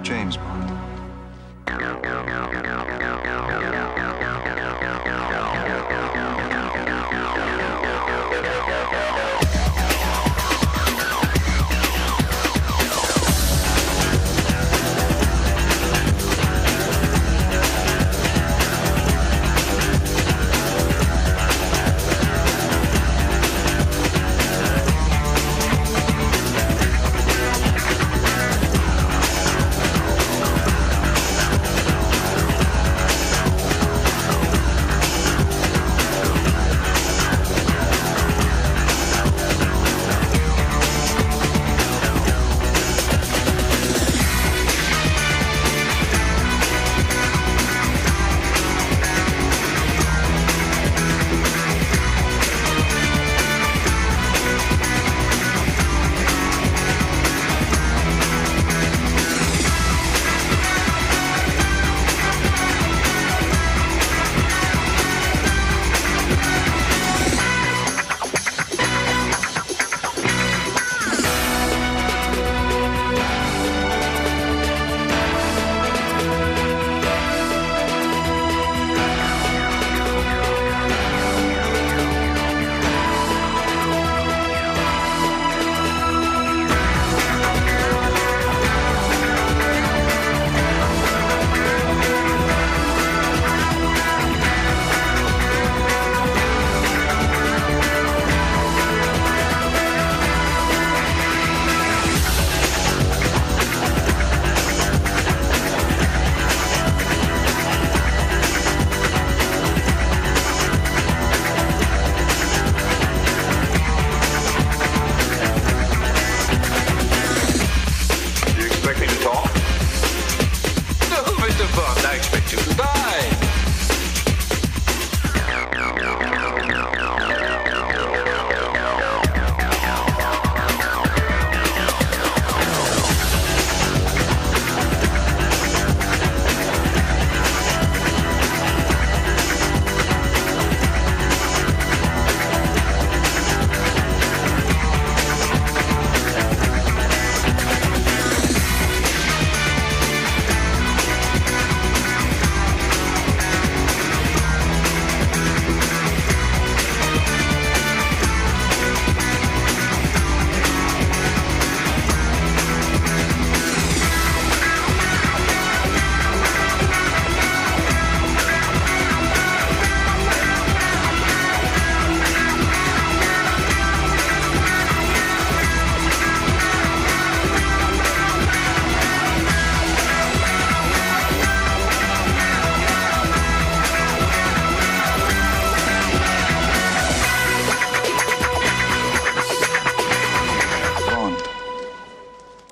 James Bond.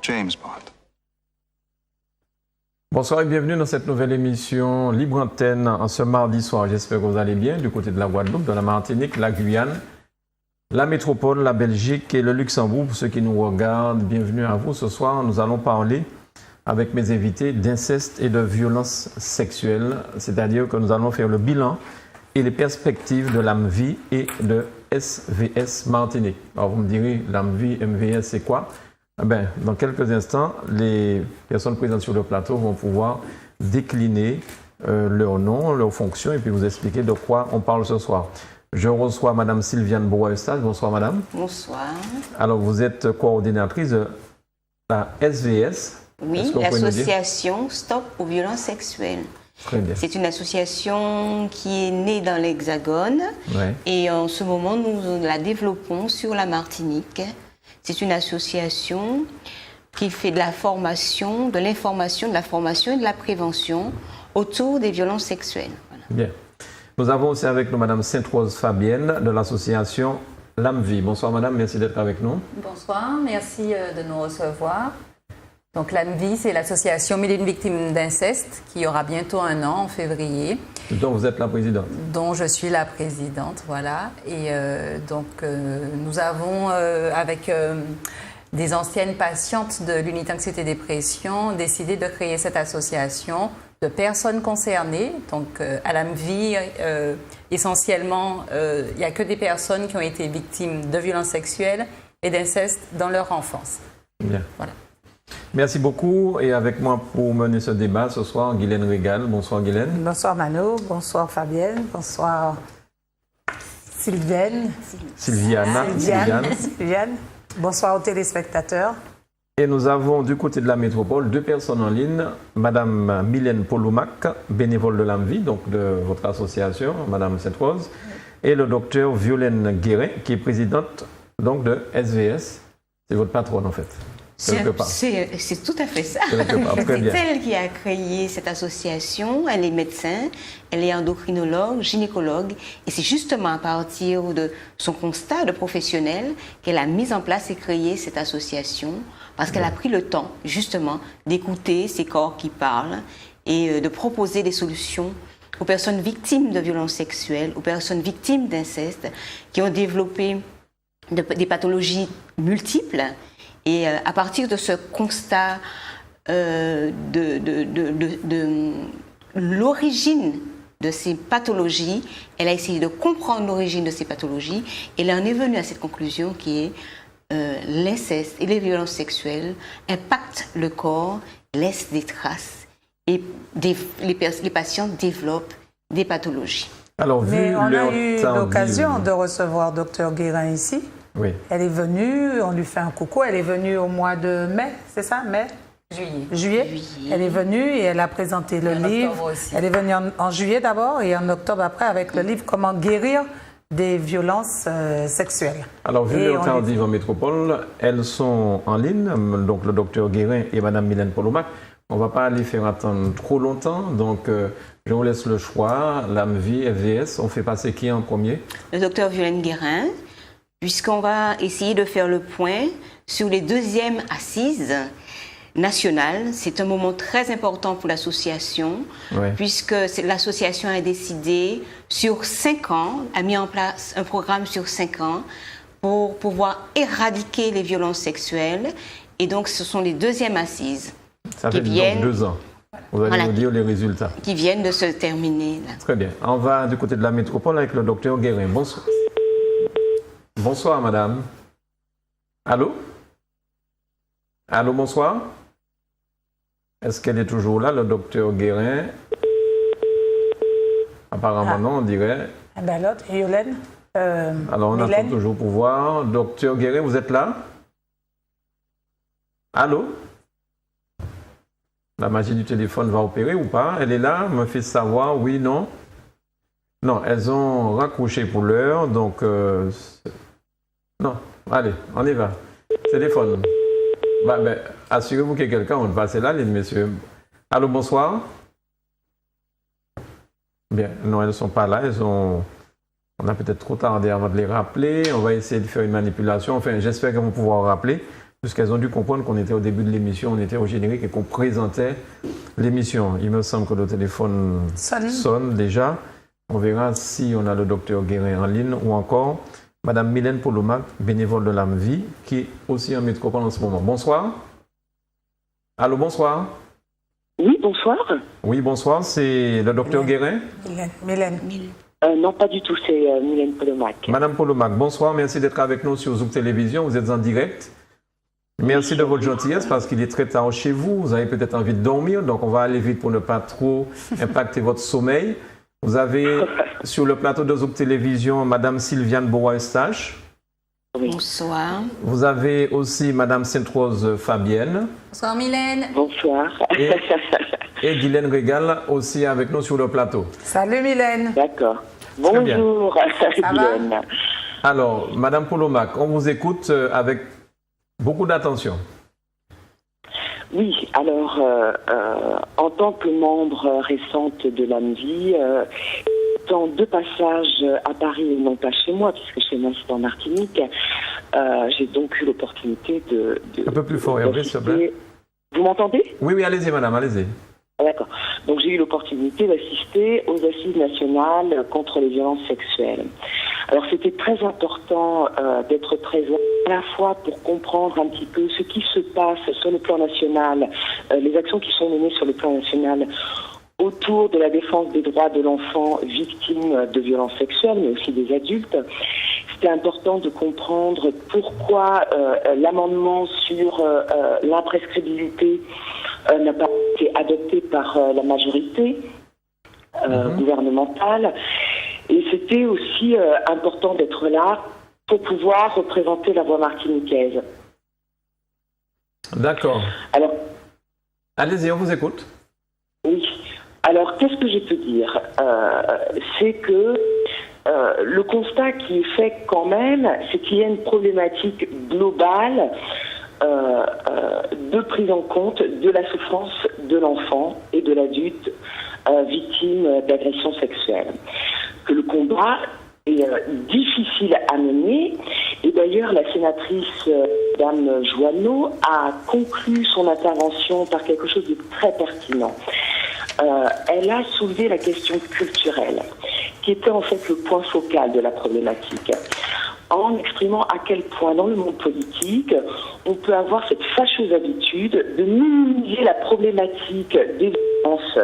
James Bond. Bonsoir et bienvenue dans cette nouvelle émission Libre Antenne en ce mardi soir. J'espère que vous allez bien du côté de la Guadeloupe, de la Martinique, la Guyane, la métropole, la Belgique et le Luxembourg. Pour ceux qui nous regardent, bienvenue à vous. Ce soir, nous allons parler avec mes invités d'inceste et de violence sexuelle, c'est-à-dire que nous allons faire le bilan et les perspectives de l'AMVI et de SVS Martinique. Alors vous me direz, l'AMVI, MVS, c'est quoi? Dans quelques instants, les personnes présentes sur le plateau vont pouvoir décliner leur nom, leur fonction et puis vous expliquer de quoi on parle ce soir. Je reçois Madame Sylviane Bois-Eustache. Bonsoir Madame. Bonsoir. Alors vous êtes coordinatrice de la SVS. Oui, l'association Stop aux violences sexuelles. Très bien. C'est une association qui est née dans l'Hexagone et en ce moment nous la développons sur la Martinique. C'est une association qui fait de la formation, de l'information, de la formation et de la prévention autour des violences sexuelles. Voilà. Bien. Nous avons aussi avec nous Madame Sainte-Rose Fabienne de l'association l'AMVI. Bonsoir Madame, merci d'être avec nous. Bonsoir, merci de nous recevoir. Donc l'AMVI, c'est l'association Mille et une victimes d'inceste qui aura bientôt 1 an en février. Dont vous êtes la présidente. Dont je suis la présidente, voilà. Et nous avons, avec des anciennes patientes de l'unité anxiété-dépression, décidé de créer cette association de personnes concernées. Donc à l'AMVI, essentiellement, il n'y a que des personnes qui ont été victimes de violences sexuelles et d'inceste dans leur enfance. Bien. Voilà. Merci beaucoup. Et avec moi pour mener ce débat ce soir, Guylaine Régal. Bonsoir Guylaine. Bonsoir Mano, bonsoir Fabienne, bonsoir Sylviane. Sylviane. Bonsoir aux téléspectateurs. Et nous avons du côté de la métropole 2 personnes en ligne. Madame Mylène Polomac, bénévole de l'AMVI, donc de votre association, Madame Sainte-Rose, et le docteur Violaine Guérin, qui est présidente donc de SVS. C'est votre patronne en fait. C'est tout à fait ça. C'est elle qui a créé cette association. Elle est médecin, elle est endocrinologue, gynécologue. Et c'est justement à partir de son constat de professionnel qu'elle a mis en place et créé cette association. Parce qu'elle a pris le temps, justement, d'écouter ces corps qui parlent et de proposer des solutions aux personnes victimes de violences sexuelles, aux personnes victimes d'inceste, qui ont développé des pathologies multiples. Et à partir de ce constat de l'origine de ces pathologies, elle a essayé de comprendre l'origine de ces pathologies et elle en est venue à cette conclusion qui est l'inceste et les violences sexuelles impactent le corps, laissent des traces et les patients développent des pathologies. Alors, mais on a eu l'occasion de recevoir Dr Guérin ici. Oui. Elle est venue, on lui fait un coucou, elle est venue au mois de mai, c'est ça, mai? Juillet. Elle est venue et elle a présenté le livre. Elle est venue en juillet d'abord et en octobre après avec le livre « Comment guérir des violences sexuelles ». Alors, vu les tardives en métropole, elles sont en ligne, donc le docteur Guérin et Madame Mylène Polomac. On ne va pas les faire attendre trop longtemps, donc je vous laisse le choix. l'AMVI, FVS, on fait passer qui en premier? Le docteur Violaine Guérin, puisqu'on va essayer de faire le point sur les 2e assises nationales. C'est un moment très important pour l'association, puisque l'association a décidé sur 5 ans, a mis en place un programme sur 5 ans pour pouvoir éradiquer les violences sexuelles. Et donc, ce sont les 2e assises. Ça fait donc 2 ans. Vous allez nous dire les résultats. Qui viennent de se terminer. Là. Très bien. On va du côté de la métropole avec le docteur Guérin. Bonsoir. Bonsoir, madame. Allô? Allô, bonsoir. Est-ce qu'elle est toujours là, le docteur Guérin? Apparemment, non, on dirait. Eh bien, l'autre, Violaine. Alors, on attend toujours pour voir. Docteur Guérin, vous êtes là? Allô? La magie du téléphone va opérer ou pas? Elle est là? Me fait savoir, oui, non? Non, elles ont raccroché pour l'heure, donc... non, allez, on y va. Téléphone. Assurez-vous qu'il y a quelqu'un, on va passer là, les messieurs. Allô, bonsoir? Bien, non, elles ne sont pas là, on a peut-être trop tardé avant de les rappeler. On va essayer de faire une manipulation. Enfin, j'espère qu'elles vont pouvoir rappeler, puisqu'elles ont dû comprendre qu'on était au début de l'émission, on était au générique et qu'on présentait l'émission. Il me semble que le téléphone sonne déjà. On verra si on a le docteur Guérin en ligne ou encore Madame Mylène Polomac, bénévole de l'AMVI, qui est aussi en métropole en ce moment. Bonsoir. Allô, bonsoir. Oui, bonsoir. Oui, bonsoir. C'est le docteur Guérin? Mylène. Non, pas du tout. C'est Mylène Polomac. Madame Polomac, bonsoir. Merci d'être avec nous sur Zouk Télévision. Vous êtes en direct. Merci de votre gentillesse parce qu'il est très tard chez vous. Vous avez peut-être envie de dormir, donc on va aller vite pour ne pas trop impacter votre sommeil. Vous avez sur le plateau de Zouk Télévision Madame Sylviane Bois-Eustache. Oui. Bonsoir. Vous avez aussi Madame Sainte-Rose Fabienne. Bonsoir Mylène. Bonsoir. Et Guylaine Régal aussi avec nous sur le plateau. Salut Mylène. D'accord. Bonjour Guylaine. Alors, Madame Polomac, on vous écoute avec beaucoup d'attention. Oui, alors, en tant que membre récente de l'AMVI, dans 2 passages à Paris et non pas chez moi, puisque chez moi c'est en Martinique, j'ai donc eu l'opportunité de un peu plus fort, Hervé, s'il te plaît. Vous m'entendez? Oui, allez-y madame, allez-y. D'accord. Donc j'ai eu l'opportunité d'assister aux assises nationales contre les violences sexuelles. Alors c'était très important d'être présent à la fois pour comprendre un petit peu ce qui se passe sur le plan national, les actions qui sont menées sur le plan national autour de la défense des droits de l'enfant victime de violences sexuelles, mais aussi des adultes. c'était important de comprendre pourquoi l'amendement sur l'imprescriptibilité n'a pas été adopté par la majorité gouvernementale. Et c'était aussi important d'être là pour pouvoir représenter la voix martiniquaise. D'accord. Alors, allez-y, on vous écoute. Oui. Alors, qu'est-ce que je peux dire? C'est que le constat qui est fait quand même, c'est qu'il y a une problématique globale de prise en compte de la souffrance de l'enfant et de l'adulte victime d'agression sexuelle. Que le combat est difficile à mener. Et d'ailleurs, la sénatrice Dame Joanneau a conclu son intervention par quelque chose de très pertinent. Elle a soulevé la question culturelle, qui était en fait le point focal de la problématique, en exprimant à quel point dans le monde politique, on peut avoir cette fâcheuse habitude de minimiser la problématique des violences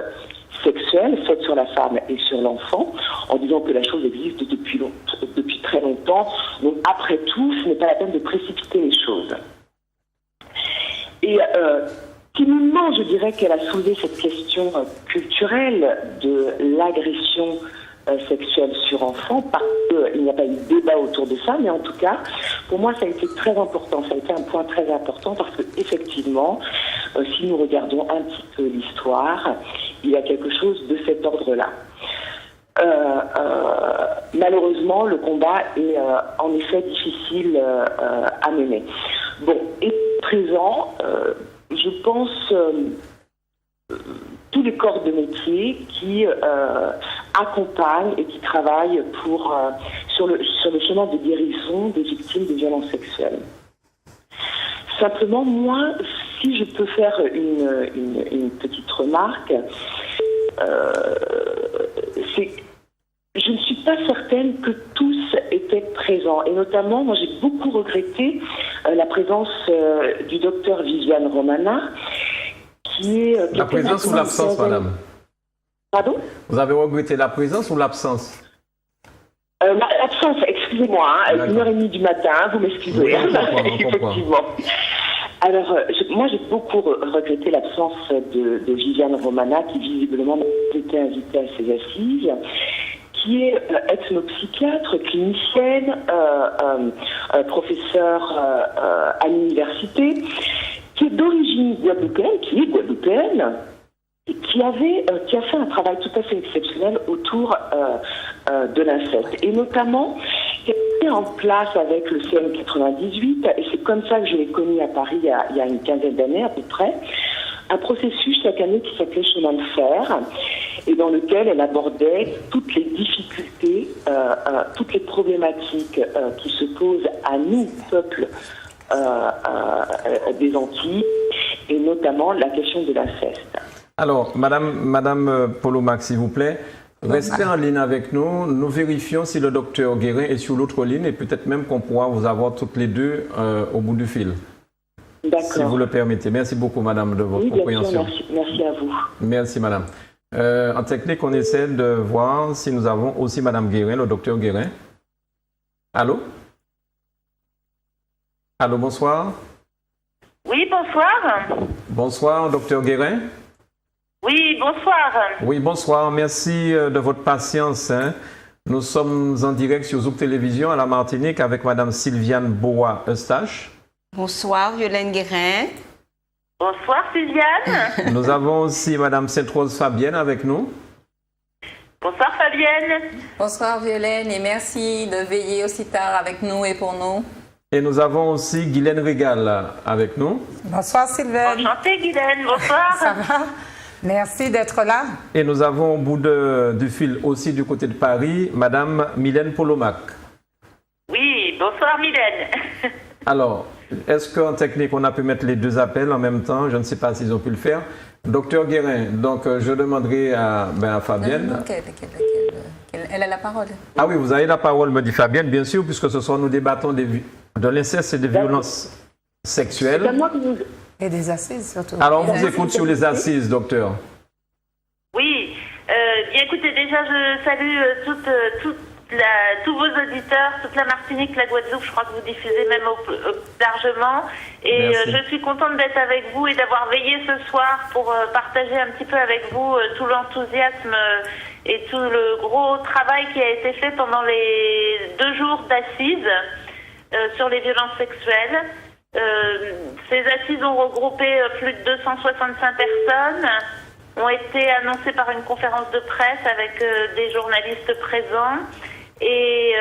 sexuelles faites sur la femme et sur l'enfant, en disant que la chose existe depuis très longtemps. Donc après tout, ce n'est pas la peine de précipiter les choses. Et timidement, je dirais qu'elle a soulevé cette question culturelle de l'agression sexuelle sur enfant, parce qu'il n'y a pas eu de débat autour de ça, mais en tout cas, pour moi, ça a été très important, ça a été un point très important, parce que effectivement, si nous regardons un petit peu l'histoire, il y a quelque chose de cet ordre-là. Malheureusement, le combat est en effet difficile à mener. Bon, et présent, je pense tous les corps de métier qui accompagnent et qui travaillent sur le chemin de guérison des victimes de violences sexuelles. Simplement, moi, si je peux faire une petite remarque, je ne suis pas certaine que tous étaient présents. Et notamment, moi, j'ai beaucoup regretté la présence du docteur Viviane Romana, qui est... La présence ou l'absence, madame? Pardon? Vous avez regretté la présence ou l'absence? L'absence, excusez-moi, hein, 1h30 du matin, vous m'excusez. Oui, effectivement. Alors, moi, j'ai beaucoup regretté l'absence de Viviane Romana, qui visiblement n'a pas été invitée à ces assises, qui est ethnopsychiatre, clinicienne, professeure à l'université, qui est d'origine guadeloupéenne, et qui a fait un travail tout à fait exceptionnel autour de l'inceste. Et notamment, qui a mis en place avec le CM98, et c'est comme ça que je l'ai connu à Paris il y a une quinzaine d'années à peu près, un processus chaque année qui s'appelait Chemin de fer, et dans lequel elle abordait toutes les difficultés, toutes les problématiques qui se posent à nous, peuple des Antilles, et notamment la question de l'inceste. Alors, Madame Polomac, s'il vous plaît, restez en ligne avec nous. Nous vérifions si le docteur Guérin est sur l'autre ligne et peut-être même qu'on pourra vous avoir toutes les deux au bout du fil. D'accord. Si vous le permettez. Merci beaucoup, madame, de votre compréhension. Merci à vous. Merci, madame. En technique, on essaie de voir si nous avons aussi madame Guérin, le docteur Guérin. Allô? Allô, bonsoir. Oui, bonsoir. Bonsoir, docteur Guérin. Oui, bonsoir. Oui, bonsoir. Merci de votre patience. Hein. Nous sommes en direct sur Zouk Télévision à la Martinique avec madame Sylviane Boa-Eustache. Bonsoir, Violaine Guérin. Bonsoir, Sylviane. Nous avons aussi madame Sainte-Rose Fabienne avec nous. Bonsoir, Fabienne. Bonsoir, Violaine, et merci de veiller aussi tard avec nous et pour nous. Et nous avons aussi Guylaine Régal avec nous. Bonsoir, Sylvain. Enchantée, Guylaine. Bonsoir. Ça va? Merci d'être là. Et nous avons au bout du fil aussi du côté de Paris, madame Mylène Polomac. Oui, bonsoir, Mylène. Alors, est-ce qu'en technique, on a pu mettre les deux appels en même temps? Je ne sais pas s'ils ont pu le faire. Docteur Guérin, donc je demanderai à Fabienne. Elle a la parole. Ah oui, vous avez la parole, me dit Fabienne, bien sûr, puisque ce soir nous débattons de l'inceste et des violences sexuelles. Et des assises surtout. Alors, on vous écoute sur les assises, docteur. Oui, bien écoutez, déjà je salue tous vos auditeurs, toute la Martinique, la Guadeloupe. Je crois que vous diffusez même largement. Et je suis contente d'être avec vous et d'avoir veillé ce soir pour partager un petit peu avec vous tout l'enthousiasme et tout le gros travail qui a été fait pendant les 2 jours d'assises sur les violences sexuelles. Ces assises ont regroupé plus de 265 personnes, ont été annoncées par une conférence de presse avec des journalistes présents. Et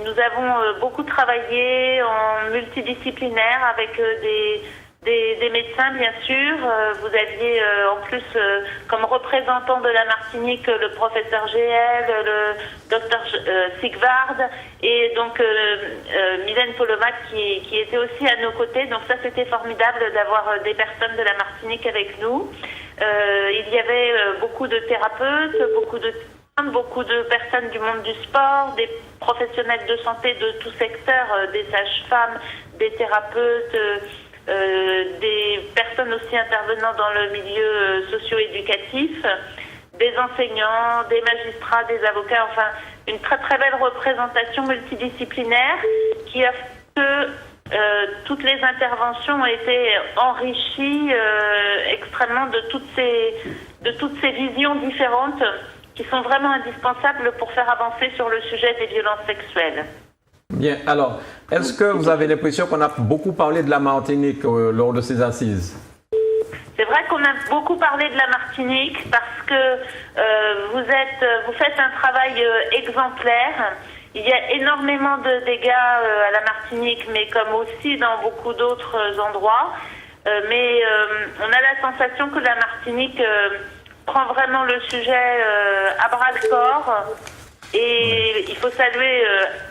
nous avons beaucoup travaillé en multidisciplinaire avec des médecins, bien sûr. Vous aviez en plus comme représentant de la Martinique le professeur GL, le docteur Sigvard et donc Mylène Polomac qui était aussi à nos côtés. Donc ça, c'était formidable d'avoir des personnes de la Martinique avec nous. Il y avait beaucoup de thérapeutes, beaucoup de personnes du monde du sport, des professionnels de santé de tout secteur, des sages-femmes, des thérapeutes, des personnes aussi intervenant dans le milieu socio-éducatif, des enseignants, des magistrats, des avocats, enfin une très très belle représentation multidisciplinaire qui a fait que toutes les interventions ont été enrichies extrêmement de toutes ces visions différentes qui sont vraiment indispensables pour faire avancer sur le sujet des violences sexuelles. Bien, alors, est-ce que vous avez l'impression qu'on a beaucoup parlé de la Martinique lors de ces assises? C'est vrai qu'on a beaucoup parlé de la Martinique parce que vous faites un travail exemplaire. Il y a énormément de dégâts à la Martinique, mais comme aussi dans beaucoup d'autres endroits. Mais on a la sensation que la Martinique prend vraiment le sujet à bras-le-corps. Et il faut saluer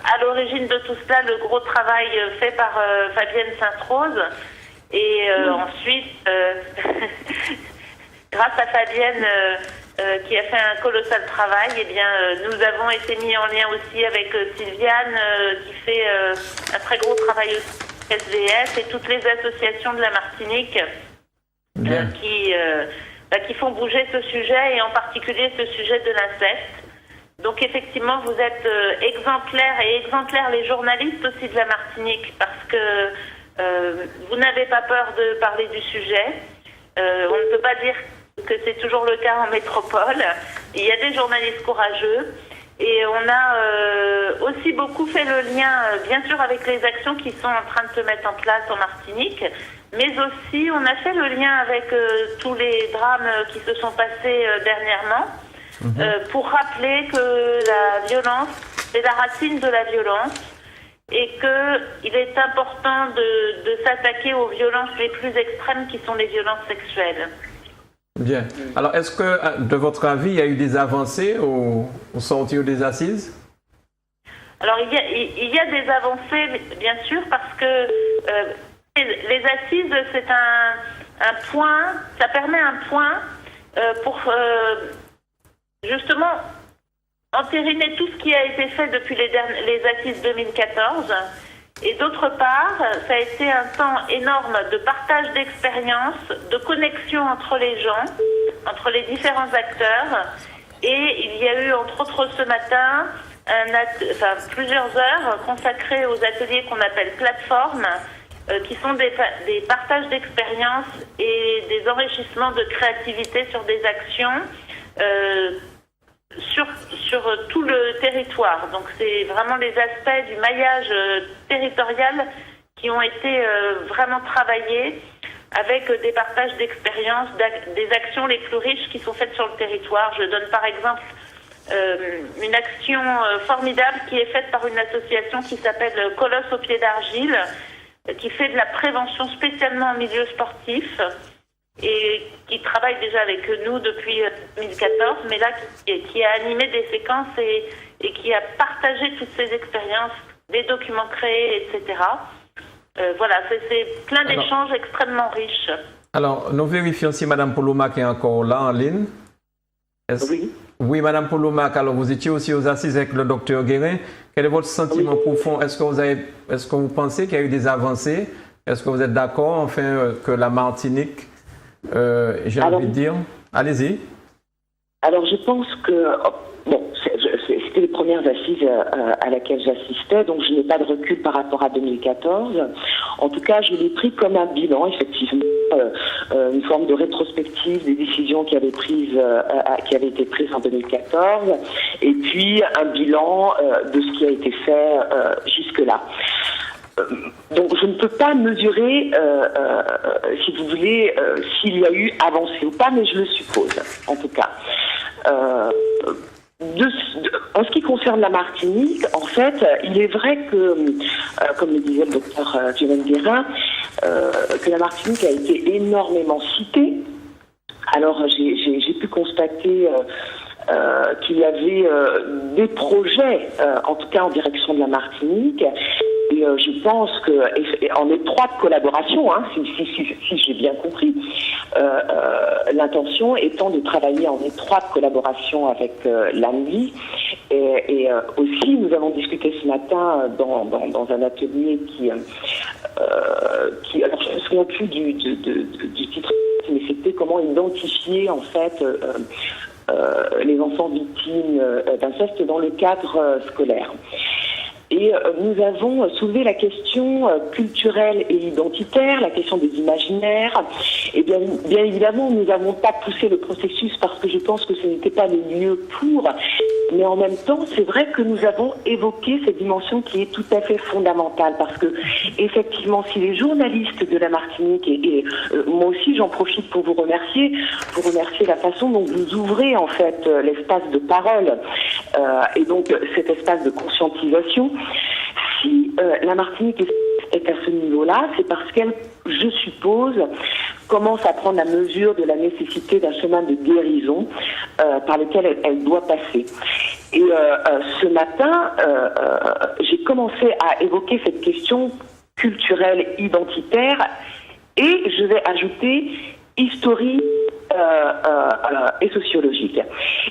à l'origine de tout cela le gros travail fait par Fabienne Sainte-Rose. Et ensuite, grâce à Fabienne qui a fait un colossal travail, eh bien, nous avons été mis en lien aussi avec Sylviane qui fait un très gros travail aussi SVS et toutes les associations de la Martinique qui font bouger ce sujet et en particulier ce sujet de l'inceste. Donc effectivement, vous êtes exemplaires les journalistes aussi de la Martinique parce que vous n'avez pas peur de parler du sujet. On ne peut pas dire que c'est toujours le cas en métropole. Il y a des journalistes courageux et on a aussi beaucoup fait le lien, bien sûr, avec les actions qui sont en train de se mettre en place en Martinique, mais aussi on a fait le lien avec tous les drames qui se sont passés dernièrement. Pour rappeler que la violence, c'est la racine de la violence et qu'il est important de s'attaquer aux violences les plus extrêmes qui sont les violences sexuelles. Bien. Alors, est-ce que, de votre avis, il y a eu des avancées au sortir des assises? Alors, il y a des avancées, bien sûr, parce que les assises, c'est un point, ça permet un point pour... justement, entériner tout ce qui a été fait depuis les assises 2014. Et d'autre part, ça a été un temps énorme de partage d'expériences, de connexion entre les gens, entre les différents acteurs. Et il y a eu, entre autres ce matin, plusieurs heures consacrées aux ateliers qu'on appelle plateformes, qui sont des partages d'expériences et des enrichissements de créativité sur des actions sur tout le territoire. Donc c'est vraiment les aspects du maillage territorial qui ont été vraiment travaillés avec des partages d'expériences, des actions les plus riches qui sont faites sur le territoire. Je donne par exemple une action formidable qui est faite par une association qui s'appelle Colosse au pied d'argile, qui fait de la prévention spécialement en milieu sportif et qui travaille déjà avec nous depuis 2014, mais là qui a animé des séquences et qui a partagé toutes ces expériences, des documents créés, etc. Voilà, c'est plein d'échanges extrêmement riches. Alors, nous vérifions si Mme Polomac est encore là en ligne. Oui. Oui, Mme Polomac, alors vous étiez aussi aux assises avec le docteur Guérin. Quel est votre sentiment profond? Est-ce que vous pensez qu'il y a eu des avancées? Est-ce que vous êtes d'accord, enfin, que la Martinique, j'ai envie de dire... Allez-y. Alors, je pense que... Bon, c'était les premières assises à laquelle j'assistais, donc je n'ai pas de recul par rapport à 2014. En tout cas, je l'ai pris comme un bilan, effectivement, une forme de rétrospective des décisions qui avaient été prises en 2014, et puis un bilan de ce qui a été fait jusque-là. Donc je ne peux pas mesurer, si vous voulez, s'il y a eu avancée ou pas, mais je le suppose, en tout cas. En ce qui concerne la Martinique, en fait, il est vrai que, comme le disait le docteur Violaine Guérin, que la Martinique a été énormément citée. Alors j'ai pu constater qu'il y avait des projets, en tout cas en direction de la Martinique. Et je pense qu'en étroite collaboration, si j'ai bien compris, l'intention étant de travailler en étroite collaboration avec l'ANVI. Et aussi, nous avons discuté ce matin dans un atelier qui alors je ne me souviens plus du titre, mais c'était comment identifier en fait les enfants victimes d'inceste dans le cadre scolaire. Et nous avons soulevé la question culturelle et identitaire, la question des imaginaires. Et bien évidemment, nous n'avons pas poussé le processus parce que je pense que ce n'était pas le lieu pour. Mais en même temps, c'est vrai que nous avons évoqué cette dimension qui est tout à fait fondamentale. Parce que, effectivement, si les journalistes de la Martinique, et moi aussi j'en profite pour vous remercier la façon dont vous ouvrez en fait l'espace de parole et donc cet espace de conscientisation. Si la Martinique est à ce niveau-là, c'est parce qu'elle, je suppose, commence à prendre la mesure de la nécessité d'un chemin de guérison par lequel elle doit passer. Et ce matin, j'ai commencé à évoquer cette question culturelle, identitaire, et je vais ajouter historique et sociologique.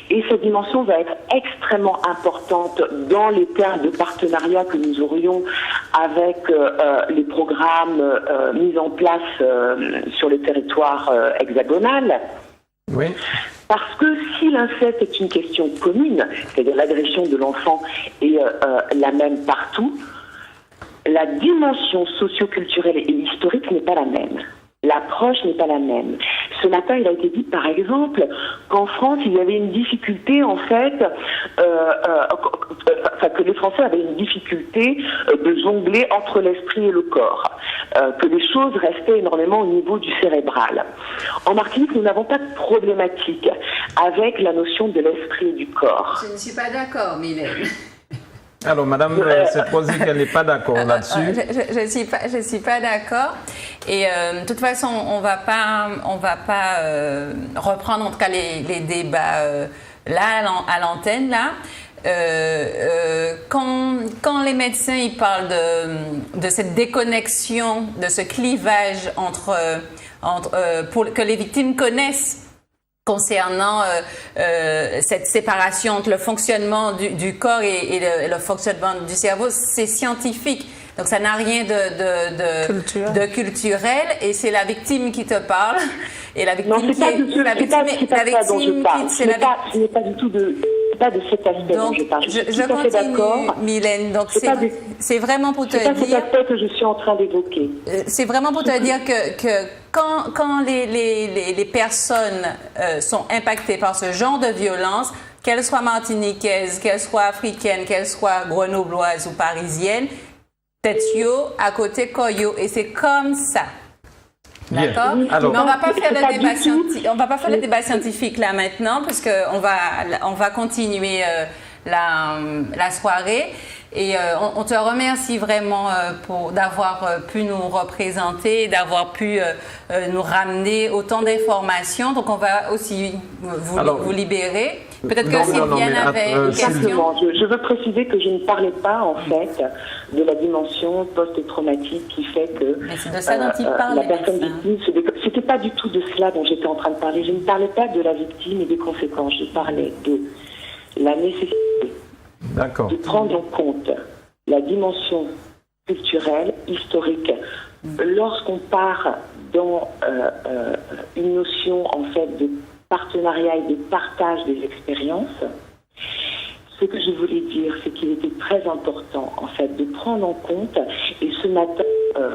Et cette dimension va être extrêmement importante dans les termes de partenariat que nous aurions avec les programmes mis en place sur le territoire hexagonal. Oui. Parce que si l'inceste est une question commune, c'est-à-dire l'agression de l'enfant est la même partout, la dimension socio-culturelle et historique n'est pas la même. L'approche n'est pas la même. Ce matin, il a été dit, par exemple, qu'en France, il y avait une difficulté, en fait, que les Français avaient une difficulté de jongler entre l'esprit et le corps, que les choses restaient énormément au niveau du cérébral. En Martinique, nous n'avons pas de problématique avec la notion de l'esprit et du corps. Je ne suis pas d'accord, Mylène. Alors, Madame Setrosi, qu'elle n'est pas d'accord là-dessus. Je suis pas d'accord. Et de toute façon, on va pas reprendre en tout cas les débats là à l'antenne là. Quand les médecins ils parlent de cette déconnexion, de ce clivage entre pour que les victimes connaissent. Concernant cette séparation entre le fonctionnement du corps et le fonctionnement du cerveau, c'est scientifique. Donc ça n'a rien de culturel et c'est la victime qui te parle et la victime qui est la victime ce n'est pas du tout de cet aspect dont je parle. Je continue, Mylène. Donc c'est vraiment pour te dire. C'est pas cet aspect que je suis en train d'évoquer. C'est vraiment pour te dire que quand les personnes sont impactées par ce genre de violence, qu'elles soient martiniquaises, qu'elles soient africaines, qu'elles soient grenobloises ou parisiennes, tête yo à côté koyo et c'est comme ça. D'accord. Mais on va pas faire le débat scientifique là maintenant parce que on va continuer la soirée et on te remercie vraiment d'avoir pu nous représenter, d'avoir pu nous ramener autant d'informations. Donc on va aussi vous libérer. Peut-être que Sylviane avait une question. Je veux préciser que je ne parlais pas en fait de la dimension post-traumatique qui fait que mais c'est de ça dont il parle, la personne victime, c'était pas du tout de cela dont j'étais en train de parler. Je ne parlais pas de la victime et des conséquences. Je parlais de la nécessité de prendre en compte la dimension culturelle, historique. Lorsqu'on part dans une notion en fait de partenariat et de partage des expériences, ce que je voulais dire, c'est qu'il était très important, en fait, de prendre en compte, et ce matin,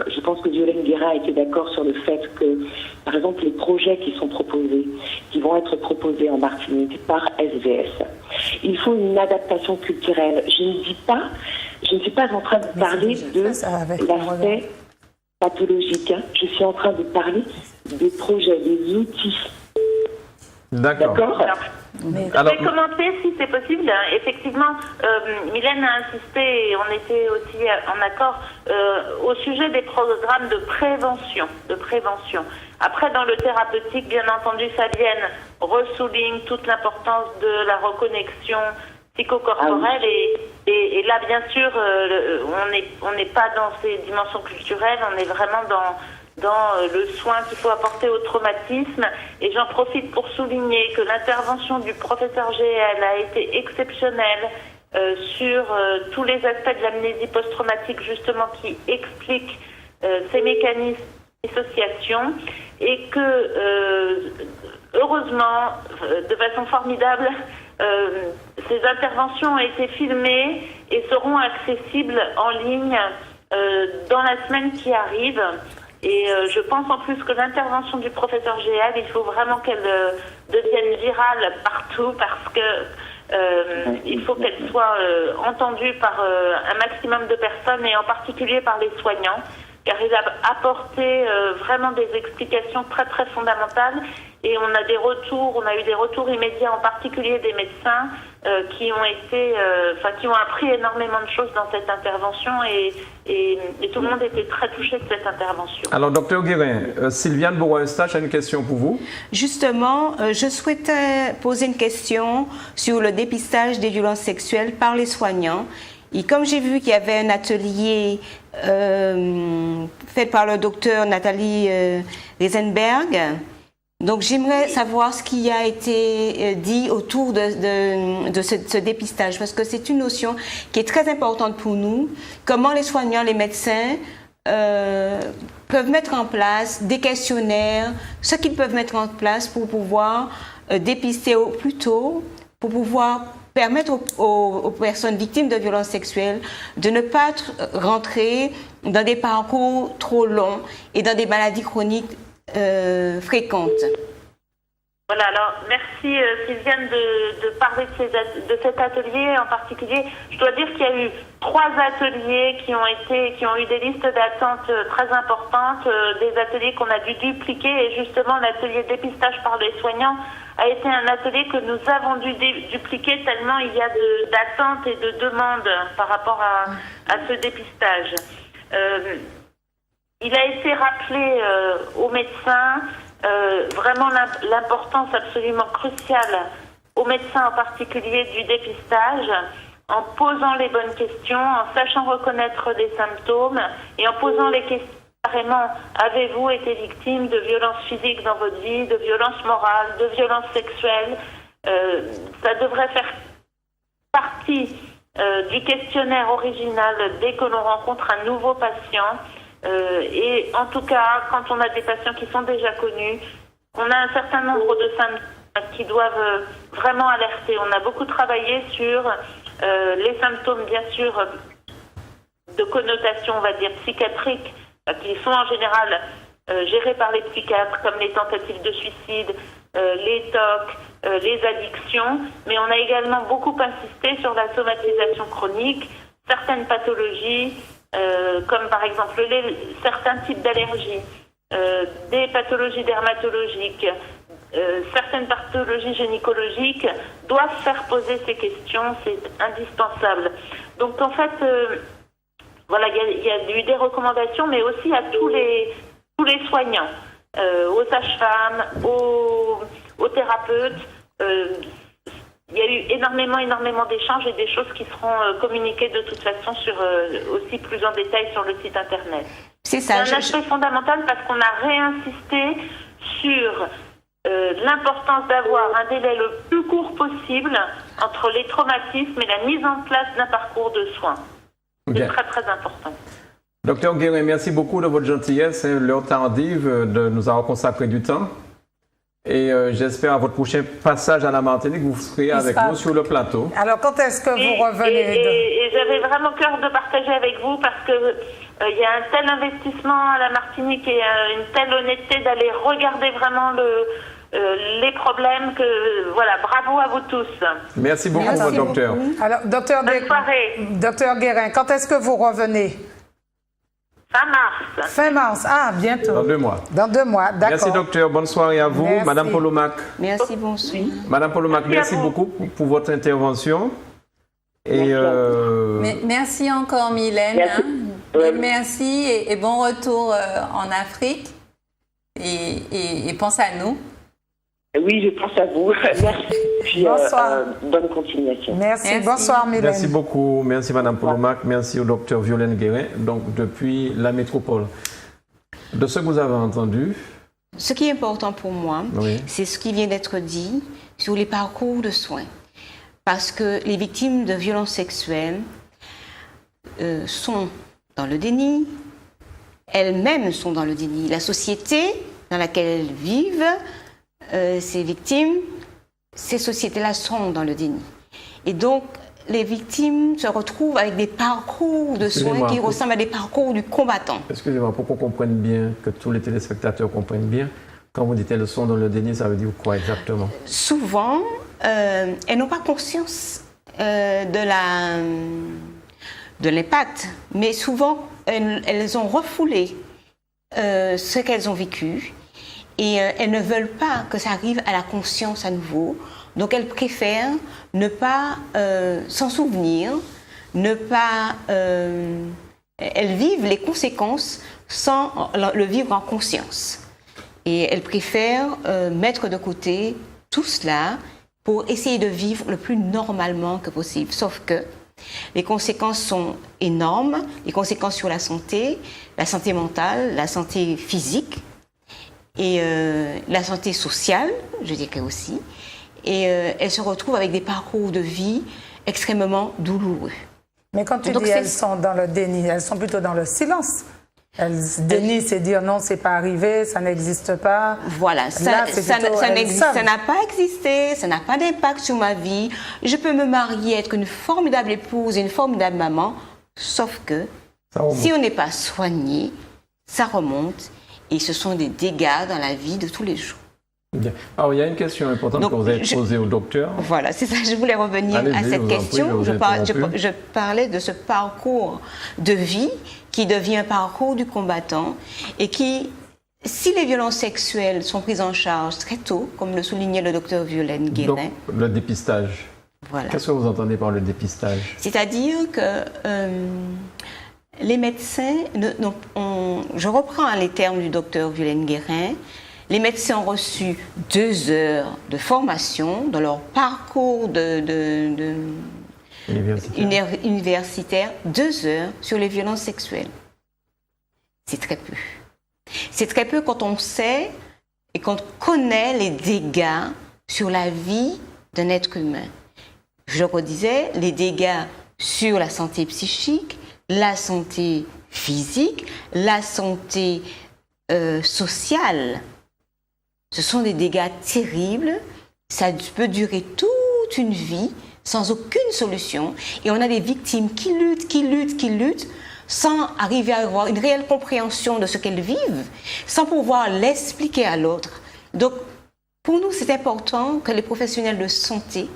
je pense que Violaine Guérin était d'accord sur le fait que, par exemple, les projets qui sont proposés, qui vont être proposés en Martinique par SVS, il faut une adaptation culturelle. Je ne suis pas en train de parler de l'aspect pathologique. Je suis en train de parler des projets, des outils. D'accord. Je vais commenter si c'est possible. Effectivement, Mylène a insisté et on était aussi en accord au sujet des programmes de prévention. Après, dans le thérapeutique, bien entendu, Fabienne ressouligne toute l'importance de la reconnexion psychocorporelle et là, bien sûr, on n'est pas dans ces dimensions culturelles, on est vraiment dans le soin qu'il faut apporter au traumatisme. Et j'en profite pour souligner que l'intervention du professeur GL a été exceptionnelle sur tous les aspects de l'amnésie post-traumatique, justement, qui expliquent ces mécanismes d'association, et que, heureusement, de façon formidable, ces interventions ont été filmées et seront accessibles en ligne dans la semaine qui arrive. Et je pense en plus que l'intervention du professeur GL, il faut vraiment qu'elle devienne virale partout, parce que il faut qu'elle soit entendue par un maximum de personnes, et en particulier par les soignants, car il a apporté vraiment des explications très très fondamentales. Et on a eu des retours immédiats, en particulier des médecins qui ont appris énormément de choses dans cette intervention, et tout le monde était très touché de cette intervention. Alors, docteur Guérin, Sylviane Bourreau-Eustache a une question pour vous. Justement, je souhaitais poser une question sur le dépistage des violences sexuelles par les soignants. Et comme j'ai vu qu'il y avait un atelier fait par le docteur Nathalie Reisenberg, donc j'aimerais savoir ce qui a été dit autour de ce dépistage, parce que c'est une notion qui est très importante pour nous. Comment les soignants, les médecins peuvent mettre en place des questionnaires, ce qu'ils peuvent mettre en place pour pouvoir dépister au plus tôt, pour pouvoir permettre aux personnes victimes de violences sexuelles de ne pas rentrer dans des parcours trop longs et dans des maladies chroniques fréquentes. Voilà, alors merci Sylviane de parler de cet atelier en particulier. Je dois dire qu'il y a eu 3 ateliers qui ont eu des listes d'attente très importantes, des ateliers qu'on a dû dupliquer, et justement l'atelier dépistage par les soignants a été un atelier que nous avons dû dupliquer tellement il y a d'attentes et de demandes par rapport à ce dépistage. Il a été rappelé aux médecins vraiment l'importance absolument cruciale, aux médecins en particulier, du dépistage, en posant les bonnes questions, en sachant reconnaître les symptômes et en posant les questions. Carrément, avez-vous été victime de violences physiques dans votre vie, de violences morales, de violences sexuelles? Ça devrait faire partie du questionnaire original dès que l'on rencontre un nouveau patient. Et en tout cas, quand on a des patients qui sont déjà connus, on a un certain nombre de symptômes qui doivent vraiment alerter. On a beaucoup travaillé sur les symptômes, bien sûr, de connotation, on va dire, psychiatrique, qui sont en général gérés par les psychiatres, comme les tentatives de suicide, les TOC, les addictions, mais on a également beaucoup insisté sur la somatisation chronique, certaines pathologies, comme par exemple certains types d'allergies, des pathologies dermatologiques, certaines pathologies gynécologiques doivent faire poser ces questions, c'est indispensable. Donc en fait, voilà, il y a eu des recommandations, mais aussi à tous les soignants, aux sages-femmes, aux thérapeutes. Il y a eu énormément d'échanges et des choses qui seront communiquées de toute façon aussi plus en détail sur le site internet. C'est un aspect fondamental, parce qu'on a réinsisté sur l'importance d'avoir un délai le plus court possible entre les traumatismes et la mise en place d'un parcours de soins. C'est très très important. Docteur Guérin, merci beaucoup de votre gentillesse et l'heure tardive de nous avoir consacré du temps. Et j'espère à votre prochain passage à la Martinique, vous serez avec nous sur le plateau. Alors, quand est-ce que vous revenez Et j'avais vraiment cœur de partager avec vous parce que il y a un tel investissement à la Martinique et une telle honnêteté d'aller regarder vraiment les problèmes que, voilà, bravo à vous tous. Merci beaucoup, votre docteur. Alors, docteur Guérin, quand est-ce que vous revenez? Fin mars. Fin mars. Ah, bientôt. Dans 2 mois. Dans 2 mois, d'accord. Merci, docteur. Bonne soirée à vous. Merci. Madame Polomac. Merci, bonsoir. Madame Polomac, merci beaucoup pour votre intervention. Et merci encore, Mylène. Merci, merci et bon retour en Afrique. Et pense à nous. Oui, je pense à vous. Merci. Puis, Bonsoir. Bonne continuation. Merci. Bonsoir, Mylène. merci beaucoup. Merci, Madame Polomac. Merci au docteur Violaine Guérin, donc depuis la métropole. De ce que vous avez entendu. Ce qui est important pour moi, Oui. c'est ce qui vient d'être dit sur les parcours de soins. Parce que les victimes de violences sexuelles sont dans le déni, elles-mêmes sont dans le déni. La société dans laquelle elles vivent, ces victimes, ces sociétés-là sont dans le déni. Et donc, les victimes se retrouvent avec des parcours de soins qui ressemblent à des parcours du combattant. Excusez-moi, pour qu'on comprenne bien, que tous les téléspectateurs comprennent bien, quand vous dites elles sont dans le déni, ça veut dire quoi exactement? Souvent, elles n'ont pas conscience de l'impact, mais souvent, elles ont refoulé ce qu'elles ont vécu et elles ne veulent pas que ça arrive à la conscience à nouveau. Donc, elles préfèrent ne pas s'en souvenir, ne pas... elles vivent les conséquences sans le vivre en conscience. Et elles préfèrent mettre de côté tout cela pour essayer de vivre le plus normalement que possible. Sauf que les conséquences sont énormes, les conséquences sur la santé mentale, la santé physique et la santé sociale, je dirais aussi. Et elles se retrouvent avec des parcours de vie extrêmement douloureux. Mais quand tu dis elles sont dans le déni, elles sont plutôt dans le silence. Elles dénient, c'est dire non, c'est pas arrivé, ça n'existe pas. Voilà, ça n'a pas existé, ça n'a pas d'impact sur ma vie. Je peux me marier, être une formidable épouse et une formidable maman, sauf que si on n'est pas soigné, ça remonte et ce sont des dégâts dans la vie de tous les jours. Bien. Alors, il y a une question importante que vous avez posée au docteur. Voilà, c'est ça, je voulais revenir à cette question. Je parlais de ce parcours de vie qui devient un parcours du combattant et qui, si les violences sexuelles sont prises en charge très tôt, comme le soulignait le docteur Violaine Guérin. Donc, le dépistage. Voilà. Qu'est-ce que vous entendez par le dépistage? C'est-à-dire que les médecins, je reprends les termes du docteur Violaine Guérin, les médecins ont reçu 2 heures de formation dans leur parcours universitaire, 2 heures sur les violences sexuelles. C'est très peu. C'est très peu quand on sait et qu'on connaît les dégâts sur la vie d'un être humain. Je redisais, les dégâts sur la santé psychique, la santé physique, la santé sociale. Ce sont des dégâts terribles, ça peut durer toute une vie sans aucune solution et on a des victimes qui luttent sans arriver à avoir une réelle compréhension de ce qu'elles vivent, sans pouvoir l'expliquer à l'autre. Donc, pour nous, c'est important que les professionnels de santé,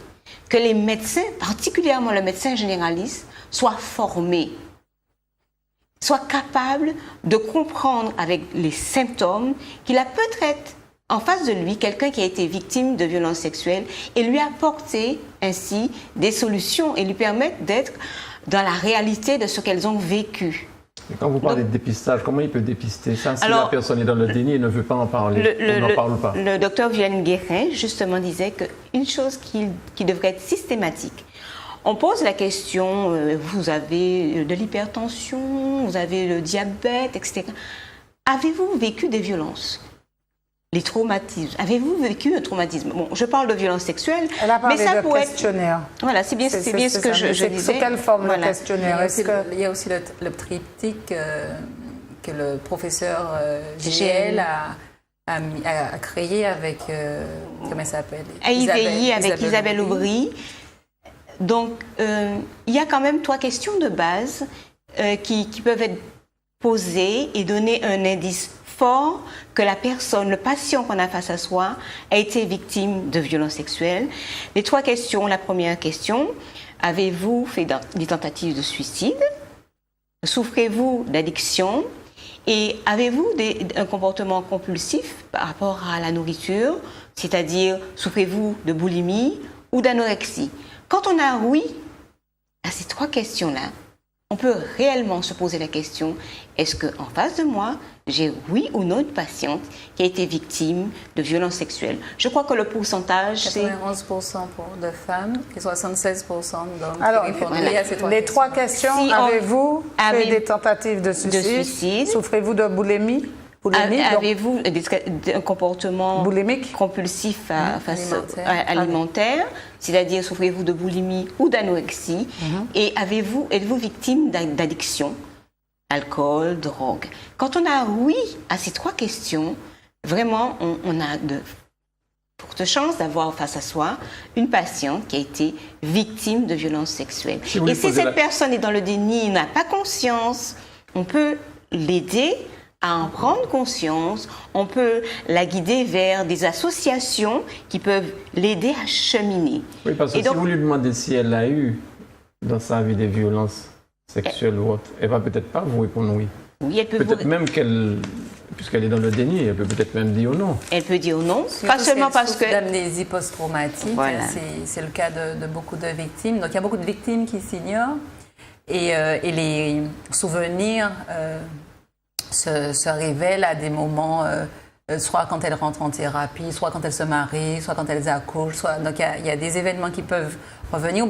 que les médecins, particulièrement le médecin généraliste, soient formés, soient capables de comprendre avec les symptômes qu'il a peut-être en face de lui quelqu'un qui a été victime de violences sexuelles et lui apporter ainsi des solutions et lui permettre d'être dans la réalité de ce qu'elles ont vécu. Et quand vous parlez de dépistage, comment il peut dépister ça si la personne est dans le déni et ne veut pas en parler? On n'en parle pas. Le docteur Violaine Guérin, justement, disait qu'une chose qui devrait être systématique. On pose la question, vous avez de l'hypertension, vous avez le diabète, etc. Avez-vous vécu des violences? Les traumatismes. Avez-vous vécu un traumatisme? Bon, je parle de violences sexuelles, elle a parlé mais ça de pourrait questionnaire. Voilà, c'est bien ce que je disais. Sous quelle forme le questionnaire? Il y a aussi le triptyque que le professeur GL a créé avec, comment elle s'appelle? À Yveilly, avec Isabelle Aubry. Donc, il y a quand même 3 questions de base qui peuvent être posées et donner un indice fort que la personne, le patient qu'on a face à soi, a été victime de violences sexuelles. Les 3 questions. La première question, avez-vous fait des tentatives de suicide? Souffrez-vous d'addiction? Et avez-vous un comportement compulsif par rapport à la nourriture? C'est-à-dire, souffrez-vous de boulimie ou d'anorexie? Quand on a oui à ces 3 questions-là, on peut réellement se poser la question, est-ce qu'en face de moi, j'ai oui ou non une patiente qui a été victime de violences sexuelles? Je crois que le pourcentage, c'est 91% de femmes et 76% d'hommes. Alors, les 3 questions. questions, Si avez-vous fait des tentatives de suicide? Souffrez-vous de boulimie? Avez-vous un comportement boulimique compulsif alimentaire, c'est-à-dire souffrez-vous de boulimie ou d'anorexie, et êtes-vous victime d'addiction, alcool, drogue? Quand on a oui à ces 3 questions, vraiment on a de fortes chances d'avoir face à soi une patiente qui a été victime de violences sexuelles. Et si cette personne est dans le déni, n'a pas conscience, on peut l'aider à en prendre conscience, on peut la guider vers des associations qui peuvent l'aider à cheminer. Oui, parce que si vous lui demandez si elle a eu dans sa vie des violences sexuelles ou autres, elle va peut-être pas vous répondre oui. Oui, elle peut peut-être même puisqu'elle est dans le déni, elle peut peut-être même dire non. Elle peut dire non, pas seulement parce que... D'amnésie post-traumatique, voilà. C'est le cas de beaucoup de victimes. Donc il y a beaucoup de victimes qui s'ignorent et les souvenirs... se révèlent à des moments, soit quand elles rentrent en thérapie, soit quand elles se marient, soit quand elles accouchent. Donc il y a des événements qui peuvent revenir,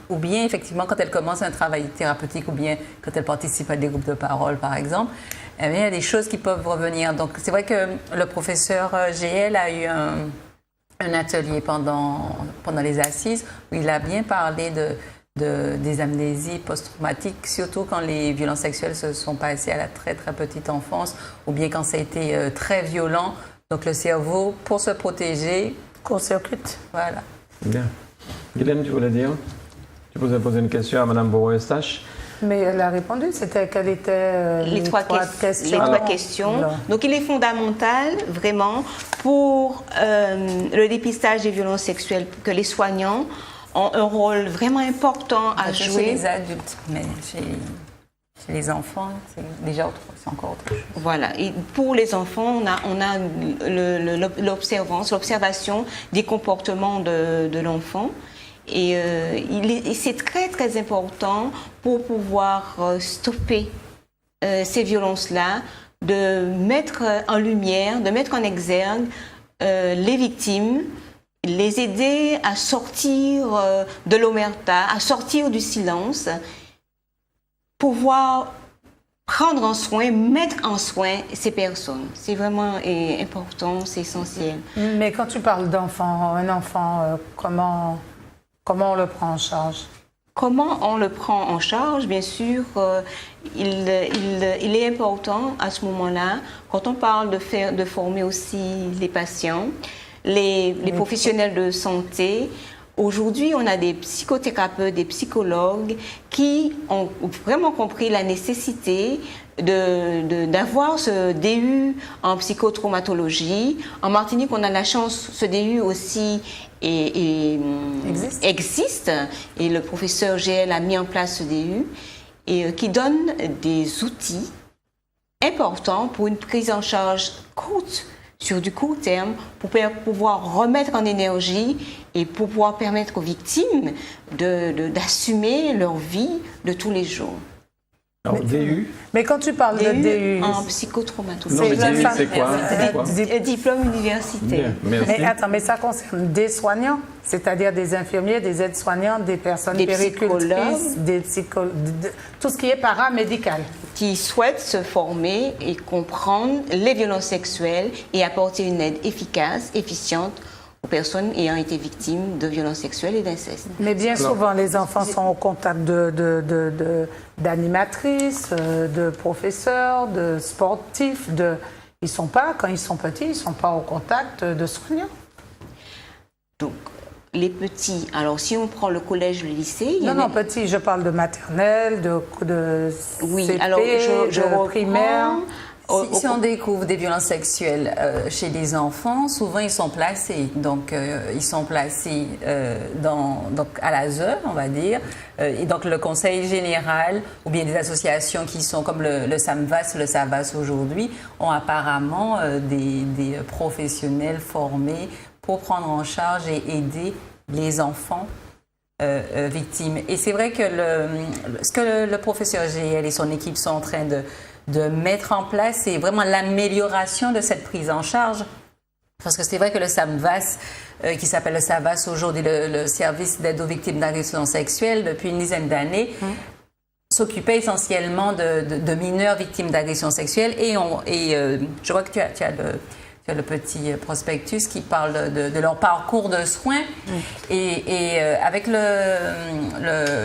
ou bien effectivement quand elles commencent un travail thérapeutique, ou bien quand elles participent à des groupes de parole, par exemple. Eh bien, il y a des choses qui peuvent revenir. Donc c'est vrai que le professeur GL a eu un atelier pendant les assises où il a bien parlé des amnésies post-traumatiques, surtout quand les violences sexuelles se sont passées à la très très petite enfance ou bien quand ça a été très violent. Donc le cerveau, pour se protéger, court-circuite. Voilà. Bien. Guylaine, tu voulais dire? Tu pouvais poser une question à Mme Bourreau-Eustache? Mais elle a répondu, c'était quelles étaient les 3 questions. Les 3 questions. Alors. Donc il est fondamental vraiment pour le dépistage des violences sexuelles que les soignants ont un rôle vraiment important à jouer. Chez les adultes, mais chez les enfants, c'est déjà c'est encore autre chose. Voilà. Et pour les enfants, on a l'observation des comportements de l'enfant. Et c'est très, très important pour pouvoir stopper ces violences-là, de mettre en lumière, de mettre en exergue les victimes, les aider à sortir de l'omerta, à sortir du silence, pouvoir prendre en soin, mettre en soin ces personnes. C'est vraiment important, c'est essentiel. Mais quand tu parles d'enfant, un enfant, comment on le prend en charge? Comment on le prend en charge? Bien sûr, il est important à ce moment-là, quand on parle de former aussi les patients, les professionnels de santé. Aujourd'hui, on a des psychothérapeutes, des psychologues qui ont vraiment compris la nécessité d'avoir ce DU en psychotraumatologie. En Martinique, on a la chance, ce DU aussi existe. Et le professeur GL a mis en place ce DU et qui donne des outils importants pour une prise en charge courte, sur du court terme, pour pouvoir remettre en énergie et pour pouvoir permettre aux victimes d'assumer leur vie de tous les jours. Alors, DU. Mais quand tu parles de DU... En psychotraumatologie. Non, mais DU, c'est quoi? Diplôme universitaire. Bien, mais attends, mais ça concerne des soignants, c'est-à-dire des infirmiers, des aides-soignants, des personnes péricultrices, des psychologues, tout ce qui est paramédical. Qui souhaitent se former et comprendre les violences sexuelles et apporter une aide efficace, efficiente aux personnes ayant été victimes de violences sexuelles et d'inceste. Mais bien souvent, les enfants sont au contact d'animatrices, de professeurs, de sportifs, quand ils sont petits, ils ne sont pas au contact de soignants. Donc, les petits, alors si on prend le collège, le lycée... Non, petits, je parle de maternelle, de oui, CP, alors de primaire... Si on découvre des violences sexuelles chez les enfants, souvent ils sont placés. Donc, ils sont placés à l'ASE, on va dire. Et donc, le Conseil général ou bien des associations qui sont comme le SAMVAS, le SAVAS aujourd'hui, ont apparemment des professionnels formés pour prendre en charge et aider les enfants victimes. Et c'est vrai que ce que le professeur GL et son équipe sont en train de mettre en place, c'est vraiment l'amélioration de cette prise en charge. Parce que c'est vrai que le SAMVAS, qui s'appelle le SAVAS aujourd'hui, le service d'aide aux victimes d'agressions sexuelles, depuis une dizaine d'années, s'occupait essentiellement de mineurs victimes d'agressions sexuelles. Et je vois que tu as le petit prospectus qui parle de leur parcours de soins. Et avec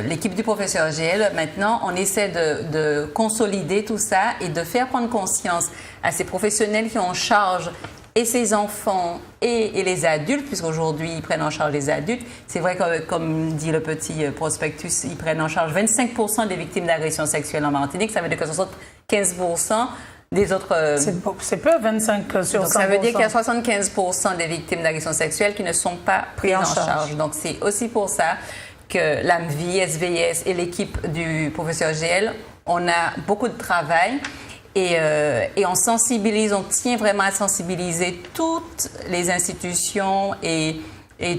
l'équipe du professeur GL, maintenant, on essaie de consolider tout ça et de faire prendre conscience à ces professionnels qui ont en charge et ces enfants et les adultes, puisqu'aujourd'hui, ils prennent en charge les adultes. C'est vrai que, comme dit le petit prospectus, ils prennent en charge 25% des victimes d'agressions sexuelles en Martinique. Ça veut dire que 75% des autres... C'est peu, 25 sur 100%. Donc, ça veut dire qu'il y a 75% des victimes d'agressions sexuelles qui ne sont pas prises en charge. Donc, c'est aussi pour ça que l'AMVI, SVS et l'équipe du professeur GL, on a beaucoup de travail et on sensibilise, on tient vraiment à sensibiliser toutes les institutions et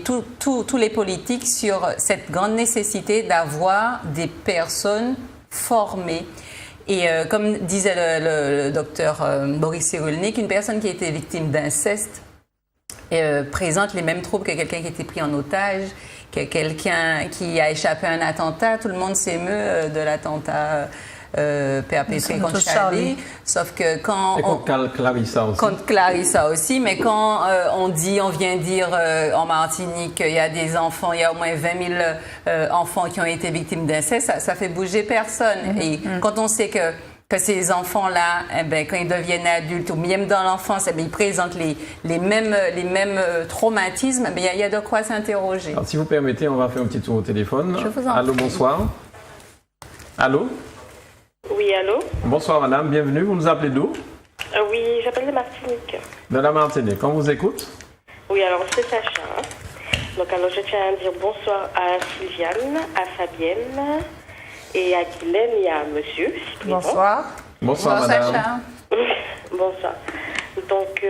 tous les politiques sur cette grande nécessité d'avoir des personnes formées. Et comme disait le docteur Boris Cyrulnik, une personne qui a été victime d'inceste présente les mêmes troubles que quelqu'un qui a été pris en otage, que quelqu'un qui a échappé à un attentat. Tout le monde s'émeut de l'attentat perpétré contre Charlie. Sauf que quand... Et contre Clarissa aussi. Contre Clarissa aussi. Mais quand on vient dire en Martinique qu'il y a des enfants, il y a au moins 20 000 enfants qui ont été victimes d'inceste, ça fait bouger personne. Et quand on sait que ces enfants-là, quand ils deviennent adultes ou même dans l'enfance, ils présentent les mêmes traumatismes, il y a de quoi s'interroger. Alors, si vous permettez, on va faire un petit tour au téléphone. Je vous en Allô, prie. bonsoir. Allô? Oui, allô? Bonsoir madame, bienvenue. Vous nous appelez d'où? Oui, j'appelle de Martinique. De la Martinique. On vous écoute? Oui, alors c'est Sacha. Donc alors je tiens à dire bonsoir à Sylviane, à Fabienne et à Guylaine et à monsieur. Bonsoir. Bonsoir madame. Sacha. Bonsoir. Donc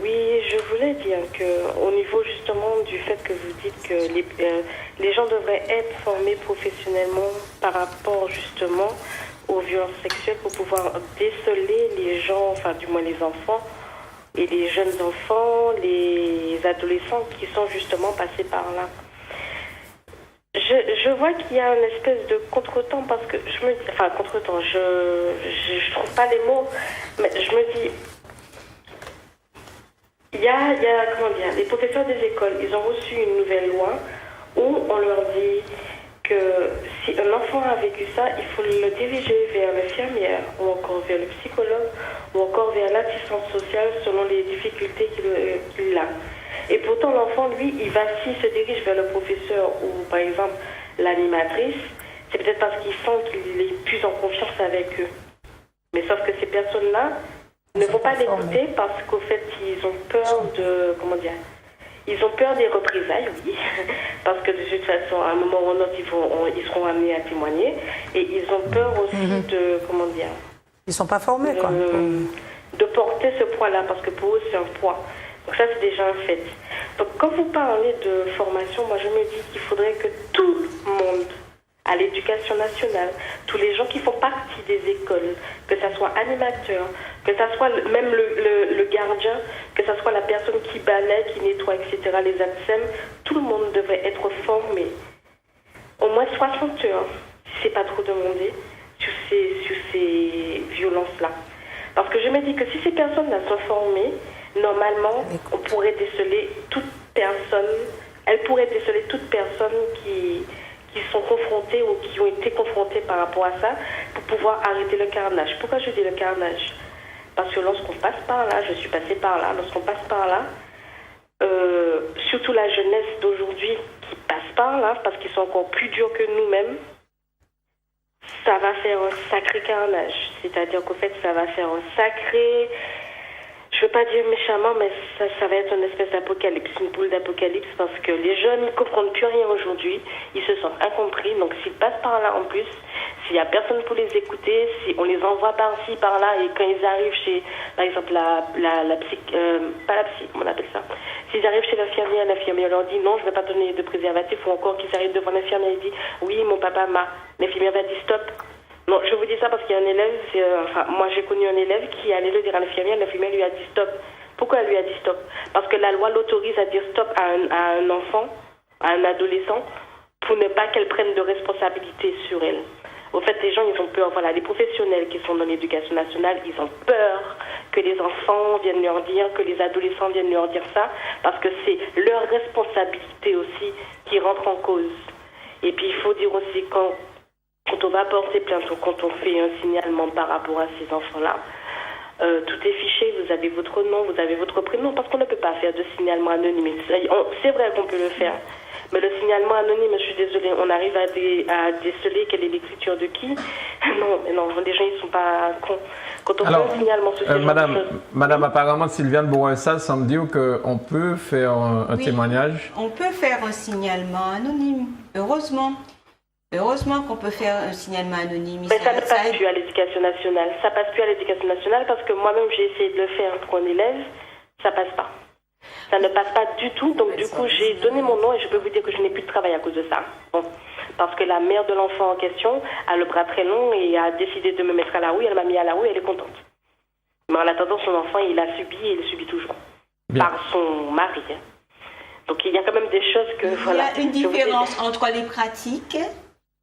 oui, je voulais dire qu'au niveau justement du fait que vous dites que les gens devraient être formés professionnellement par rapport justement aux violences sexuelles pour pouvoir déceler les gens, enfin du moins les enfants et les jeunes enfants, les adolescents qui sont justement passés par là. Je vois qu'il y a une espèce de contretemps parce que je me dis, enfin contretemps, je trouve pas les mots, mais je me dis, il y a comment dire, les professeurs des écoles, ils ont reçu une nouvelle loi où on leur dit que si un enfant a vécu ça, il faut le diriger vers l'infirmière ou encore vers le psychologue ou encore vers l'assistance sociale selon les difficultés qu'il a. Et pourtant, l'enfant, lui, s'il se dirige vers le professeur ou par exemple l'animatrice, c'est peut-être parce qu'il sent qu'il est plus en confiance avec eux. Mais sauf que ces personnes-là ne vont pas l'écouter parce qu'au fait, ils ont peur de, comment dire, ils ont peur des représailles, oui, parce que de toute façon, à un moment ou à un autre, ils seront amenés à témoigner. Et ils ont peur aussi de, comment dire... Ils ne sont pas formés, quoi. De porter ce poids-là, parce que pour eux, c'est un poids. Donc ça, c'est déjà un fait. Donc quand vous parlez de formation, moi, je me dis qu'il faudrait que tout le monde, à l'éducation nationale, tous les gens qui font partie des écoles, que ça soit animateur, que ça soit même le gardien, que ça soit la personne qui balaie, qui nettoie, etc., les ATSEM, tout le monde devrait être formé. Au moins 60 heures, si c'est pas trop demandé, sur ces violences-là. Parce que je me dis que si ces personnes-là sont formées, normalement, on pourrait déceler toute personne, elles pourraient déceler toute personne qui sont confrontés ou qui ont été confrontés par rapport à ça pour pouvoir arrêter le carnage. Pourquoi je dis le carnage? parce que lorsqu'on passe par là, je suis passée par là, lorsqu'on passe par là, surtout la jeunesse d'aujourd'hui qui passe par là, parce qu'ils sont encore plus durs que nous-mêmes, ça va faire un sacré carnage. C'est-à-dire qu'au fait, ça va faire un sacré... Je veux pas dire méchamment, mais ça va être une espèce d'apocalypse, une boule d'apocalypse, parce que les jeunes ne comprennent plus rien aujourd'hui, ils se sentent incompris, donc s'ils passent par là en plus, s'il n'y a personne pour les écouter, si on les envoie par-ci, par-là, et quand ils arrivent chez, par exemple, pas la psy, comment on appelle ça, s'ils arrivent chez l'infirmière leur dit non, je ne vais pas donner de préservatif, ou encore qu'ils arrivent devant l'infirmière et disent oui, mon papa m'a, l'infirmière va dire stop. Non, je vous dis ça parce qu'il y a un élève, moi j'ai connu un élève qui allait le dire à l'infirmière lui a dit stop. Pourquoi elle lui a dit stop? Parce que la loi l'autorise à dire stop à un enfant, à un adolescent, pour ne pas qu'elle prenne de responsabilité sur elle. Au fait, les gens, ils ont peur. Voilà, les professionnels qui sont dans l'éducation nationale, ils ont peur que les enfants viennent leur dire, que les adolescents viennent leur dire ça, parce que c'est leur responsabilité aussi qui rentre en cause. Et puis, il faut dire aussi quand on va porter plainte ou quand on fait un signalement par rapport à ces enfants-là, tout est fiché, vous avez votre nom, vous avez votre prénom, parce qu'on ne peut pas faire de signalement anonyme. C'est vrai qu'on peut le faire, mais le signalement anonyme, je suis désolée, on arrive à déceler quelle est l'écriture de qui. Non, les gens, ils ne sont pas cons. Quand on fait un signalement sur ces Madame, apparemment, Sylviane Bourassa semble dire qu'on peut faire un témoignage. On peut faire un signalement anonyme, heureusement. Heureusement qu'on peut faire un signalement anonyme. Mais ça ne passe plus à l'éducation nationale. Ça passe plus à l'éducation nationale parce que moi-même, j'ai essayé de le faire pour un élève. Ça passe pas. Ça ne passe pas du tout. Donc, du coup, j'ai donné mon nom et je peux vous dire que je n'ai plus de travail à cause de ça. Bon. Parce que la mère de l'enfant en question a le bras très long et a décidé de me mettre à la rue. Elle m'a mis à la rue et elle est contente. Mais en attendant, son enfant, il a subi et il subit toujours. Bien. Par son mari. Donc, il y a quand même des choses que... Il y a une différence entre les pratiques.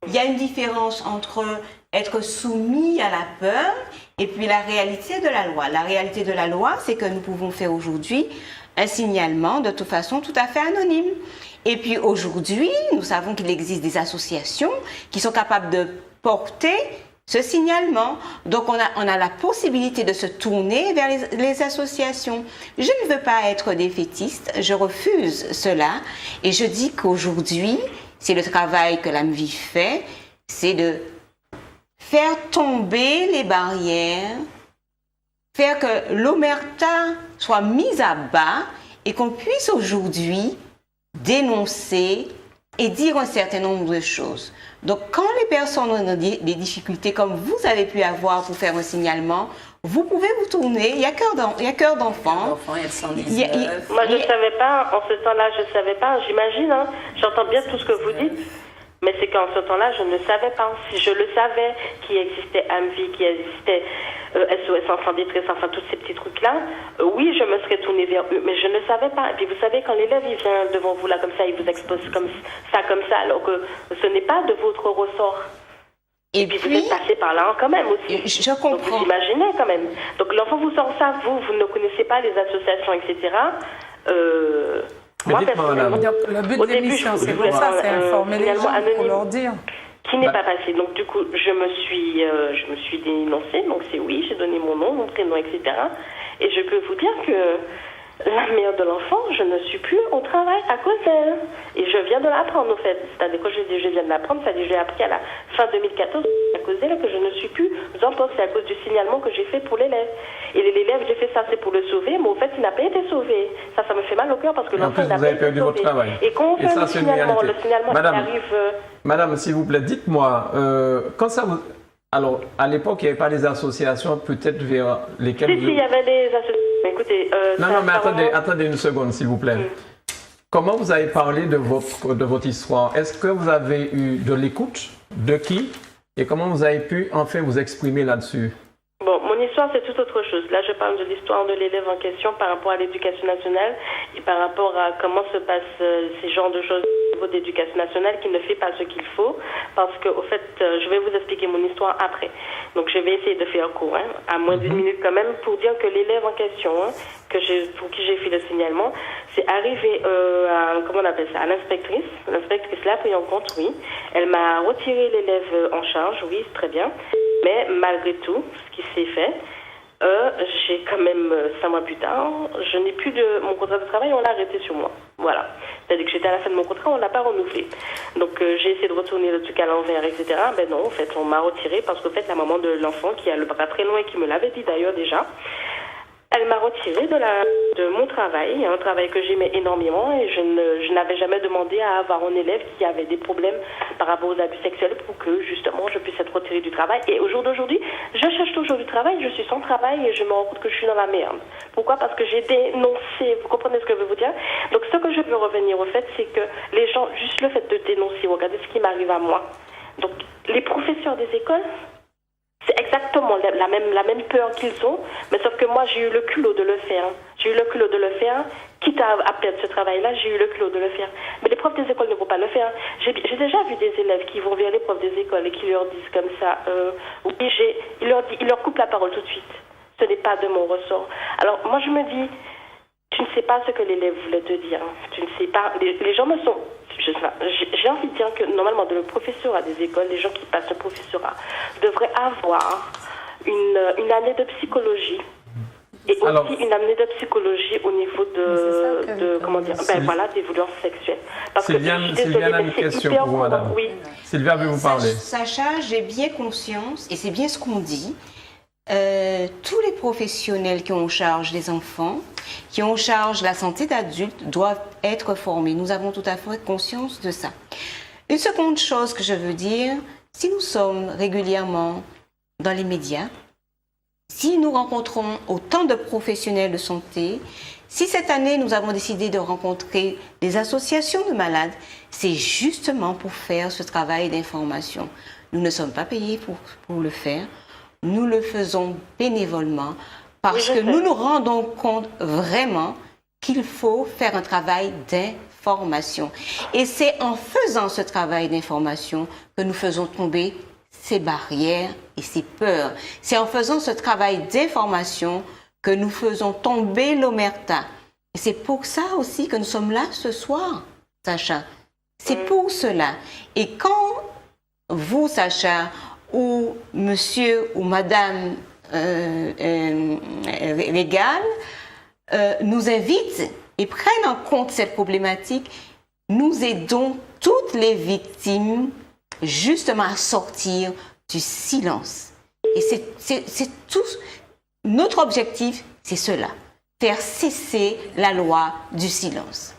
Il y a une différence entre être soumis à la peur et puis la réalité de la loi. La réalité de la loi, c'est que nous pouvons faire aujourd'hui un signalement de toute façon tout à fait anonyme. Et puis aujourd'hui, nous savons qu'il existe des associations qui sont capables de porter ce signalement. Donc on a la possibilité de se tourner vers les associations. Je ne veux pas être défaitiste, je refuse cela et je dis qu'aujourd'hui, c'est le travail que l'AMVI fait, c'est de faire tomber les barrières, faire que l'omerta soit mise à bas et qu'on puisse aujourd'hui dénoncer et dire un certain nombre de choses. Donc quand les personnes ont des difficultés comme vous avez pu avoir pour faire un signalement, vous pouvez vous tourner, il y a cœur d'enfant. Moi, je ne savais pas, en ce temps-là, je ne savais pas. J'imagine, hein, j'entends bien tout ce que vous dites, mais c'est qu'en ce temps-là, je ne savais pas. Si je le savais, qu'il existait AMVI, qu'il existait SOS Enfants Détresse, enfin, tous ces petits trucs-là, oui, je me serais tournée vers eux, mais je ne savais pas. Et puis, vous savez, quand l'élève, il vient devant vous, là, comme ça, il vous expose comme ça, alors que ce n'est pas de votre ressort. Et puis, vous êtes passé par là quand même aussi. Je comprends. Donc, vous imaginez quand même. Donc, l'enfant vous sort ça, vous ne connaissez pas les associations, etc. Moi, personnellement, le but de l'émission, c'est pour ça, c'est informer les gens pour leur dire. Qui n'est pas passé. Donc, du coup, je me suis dénoncée. Donc, c'est oui, j'ai donné mon nom, mon prénom, etc. Et je peux vous dire que la mère de l'enfant, je ne suis plus au travail à cause d'elle. Et je viens de l'apprendre, en fait. C'est-à-dire que je viens de l'apprendre, c'est-à-dire que j'ai appris à la fin 2014 à cause d'elle que je ne suis plus en poste. C'est à cause du signalement que j'ai fait pour l'élève. Et l'élève, j'ai fait ça, c'est pour le sauver, mais au fait, il n'a pas été sauvé. Ça me fait mal au cœur parce que l'enfant n'a pas été sauvé. Et quand on fait le signalement, arrive... Madame, s'il vous plaît, dites-moi, quand ça vous... Alors, à l'époque, il n'y avait pas des associations, peut-être vers lesquelles... Si, il y avait des associations. Écoutez, non, mais attendez une seconde, s'il vous plaît. Comment vous avez parlé de votre histoire? Est-ce que vous avez eu de l'écoute? De qui? Et comment vous avez pu enfin vous exprimer là-dessus? Bon, mon histoire, c'est tout autre chose. Là, je parle de l'histoire de l'élève en question par rapport à l'éducation nationale et par rapport à comment se passent ces genres de choses au niveau de l'éducation nationale qui ne fait pas ce qu'il faut. Parce qu'au fait, je vais vous expliquer mon histoire après. Donc, je vais essayer de faire court, à moins d'une minute quand même, pour dire que l'élève en question, pour qui j'ai fait le signalement, c'est arrivé comment on appelle ça, à l'inspectrice. L'inspectrice l'a pris en compte, oui. Elle m'a retiré l'élève en charge, oui, très bien. Mais malgré tout, ce qui s'est fait, J'ai quand même 5 mois plus tard, je n'ai plus de mon contrat de travail, on l'a arrêté sur moi. Voilà. C'est-à-dire que j'étais à la fin de mon contrat, on ne l'a pas renouvelé. Donc j'ai essayé de retourner le truc à l'envers, etc. Ben non, en fait, on m'a retiré parce qu'en fait, la maman de l'enfant, qui a le bras très long et qui me l'avait dit d'ailleurs déjà, elle m'a retiré de mon travail, un travail que j'aimais énormément, et je n'avais jamais demandé à avoir un élève qui avait des problèmes par rapport aux abus sexuels pour que justement je puisse être retirée du travail. Et au jour d'aujourd'hui, je cherche toujours du travail, je suis sans travail et je me rends compte que je suis dans la merde. Pourquoi? Parce que j'ai dénoncé, vous comprenez ce que je veux vous dire? Donc ce que je veux revenir au fait, c'est que les gens, juste le fait de dénoncer, regardez ce qui m'arrive à moi. Donc les professeurs des écoles, c'est exactement la même peur qu'ils ont, mais sauf que moi, j'ai eu le culot de le faire. J'ai eu le culot de le faire, quitte à perdre ce travail-là, j'ai eu le culot de le faire. Mais les profs des écoles ne vont pas le faire. J'ai déjà vu des élèves qui vont vers les profs des écoles et qui leur disent comme ça, oui, ils leur coupent la parole tout de suite. Ce n'est pas de mon ressort. Alors, moi, je me dis, tu ne sais pas ce que l'élève voulait te dire. Tu ne sais pas. Les gens me sont... J'ai envie de dire que normalement, dans le professorat des écoles, les gens qui passent le professorat devraient avoir une année de psychologie et aussi une année de psychologie au niveau de comment dire, voilà, des violences sexuelles. Parce Sylviane a une question pour vous, madame. Oui. Sylviane veut vous parler. Sacha, j'ai bien conscience, et c'est bien ce qu'on dit, tous les professionnels qui ont en charge les enfants, qui ont en charge la santé d'adultes, doivent être formés. Nous avons tout à fait conscience de ça. Une seconde chose que je veux dire, si nous sommes régulièrement dans les médias, si nous rencontrons autant de professionnels de santé, si cette année nous avons décidé de rencontrer des associations de malades, c'est justement pour faire ce travail d'information. Nous ne sommes pas payés pour le faire. Nous le faisons bénévolement parce que nous nous rendons compte vraiment qu'il faut faire un travail d'information. Et c'est en faisant ce travail d'information que nous faisons tomber ces barrières et ces peurs. C'est en faisant ce travail d'information que nous faisons tomber l'omerta. Et c'est pour ça aussi que nous sommes là ce soir, Sacha. C'est pour cela. Et quand vous, Sacha, ou monsieur ou madame Régal nous invitent et prennent en compte cette problématique, nous aidons toutes les victimes justement à sortir du silence. Et c'est tout. Notre objectif, c'est cela, faire cesser la loi du silence.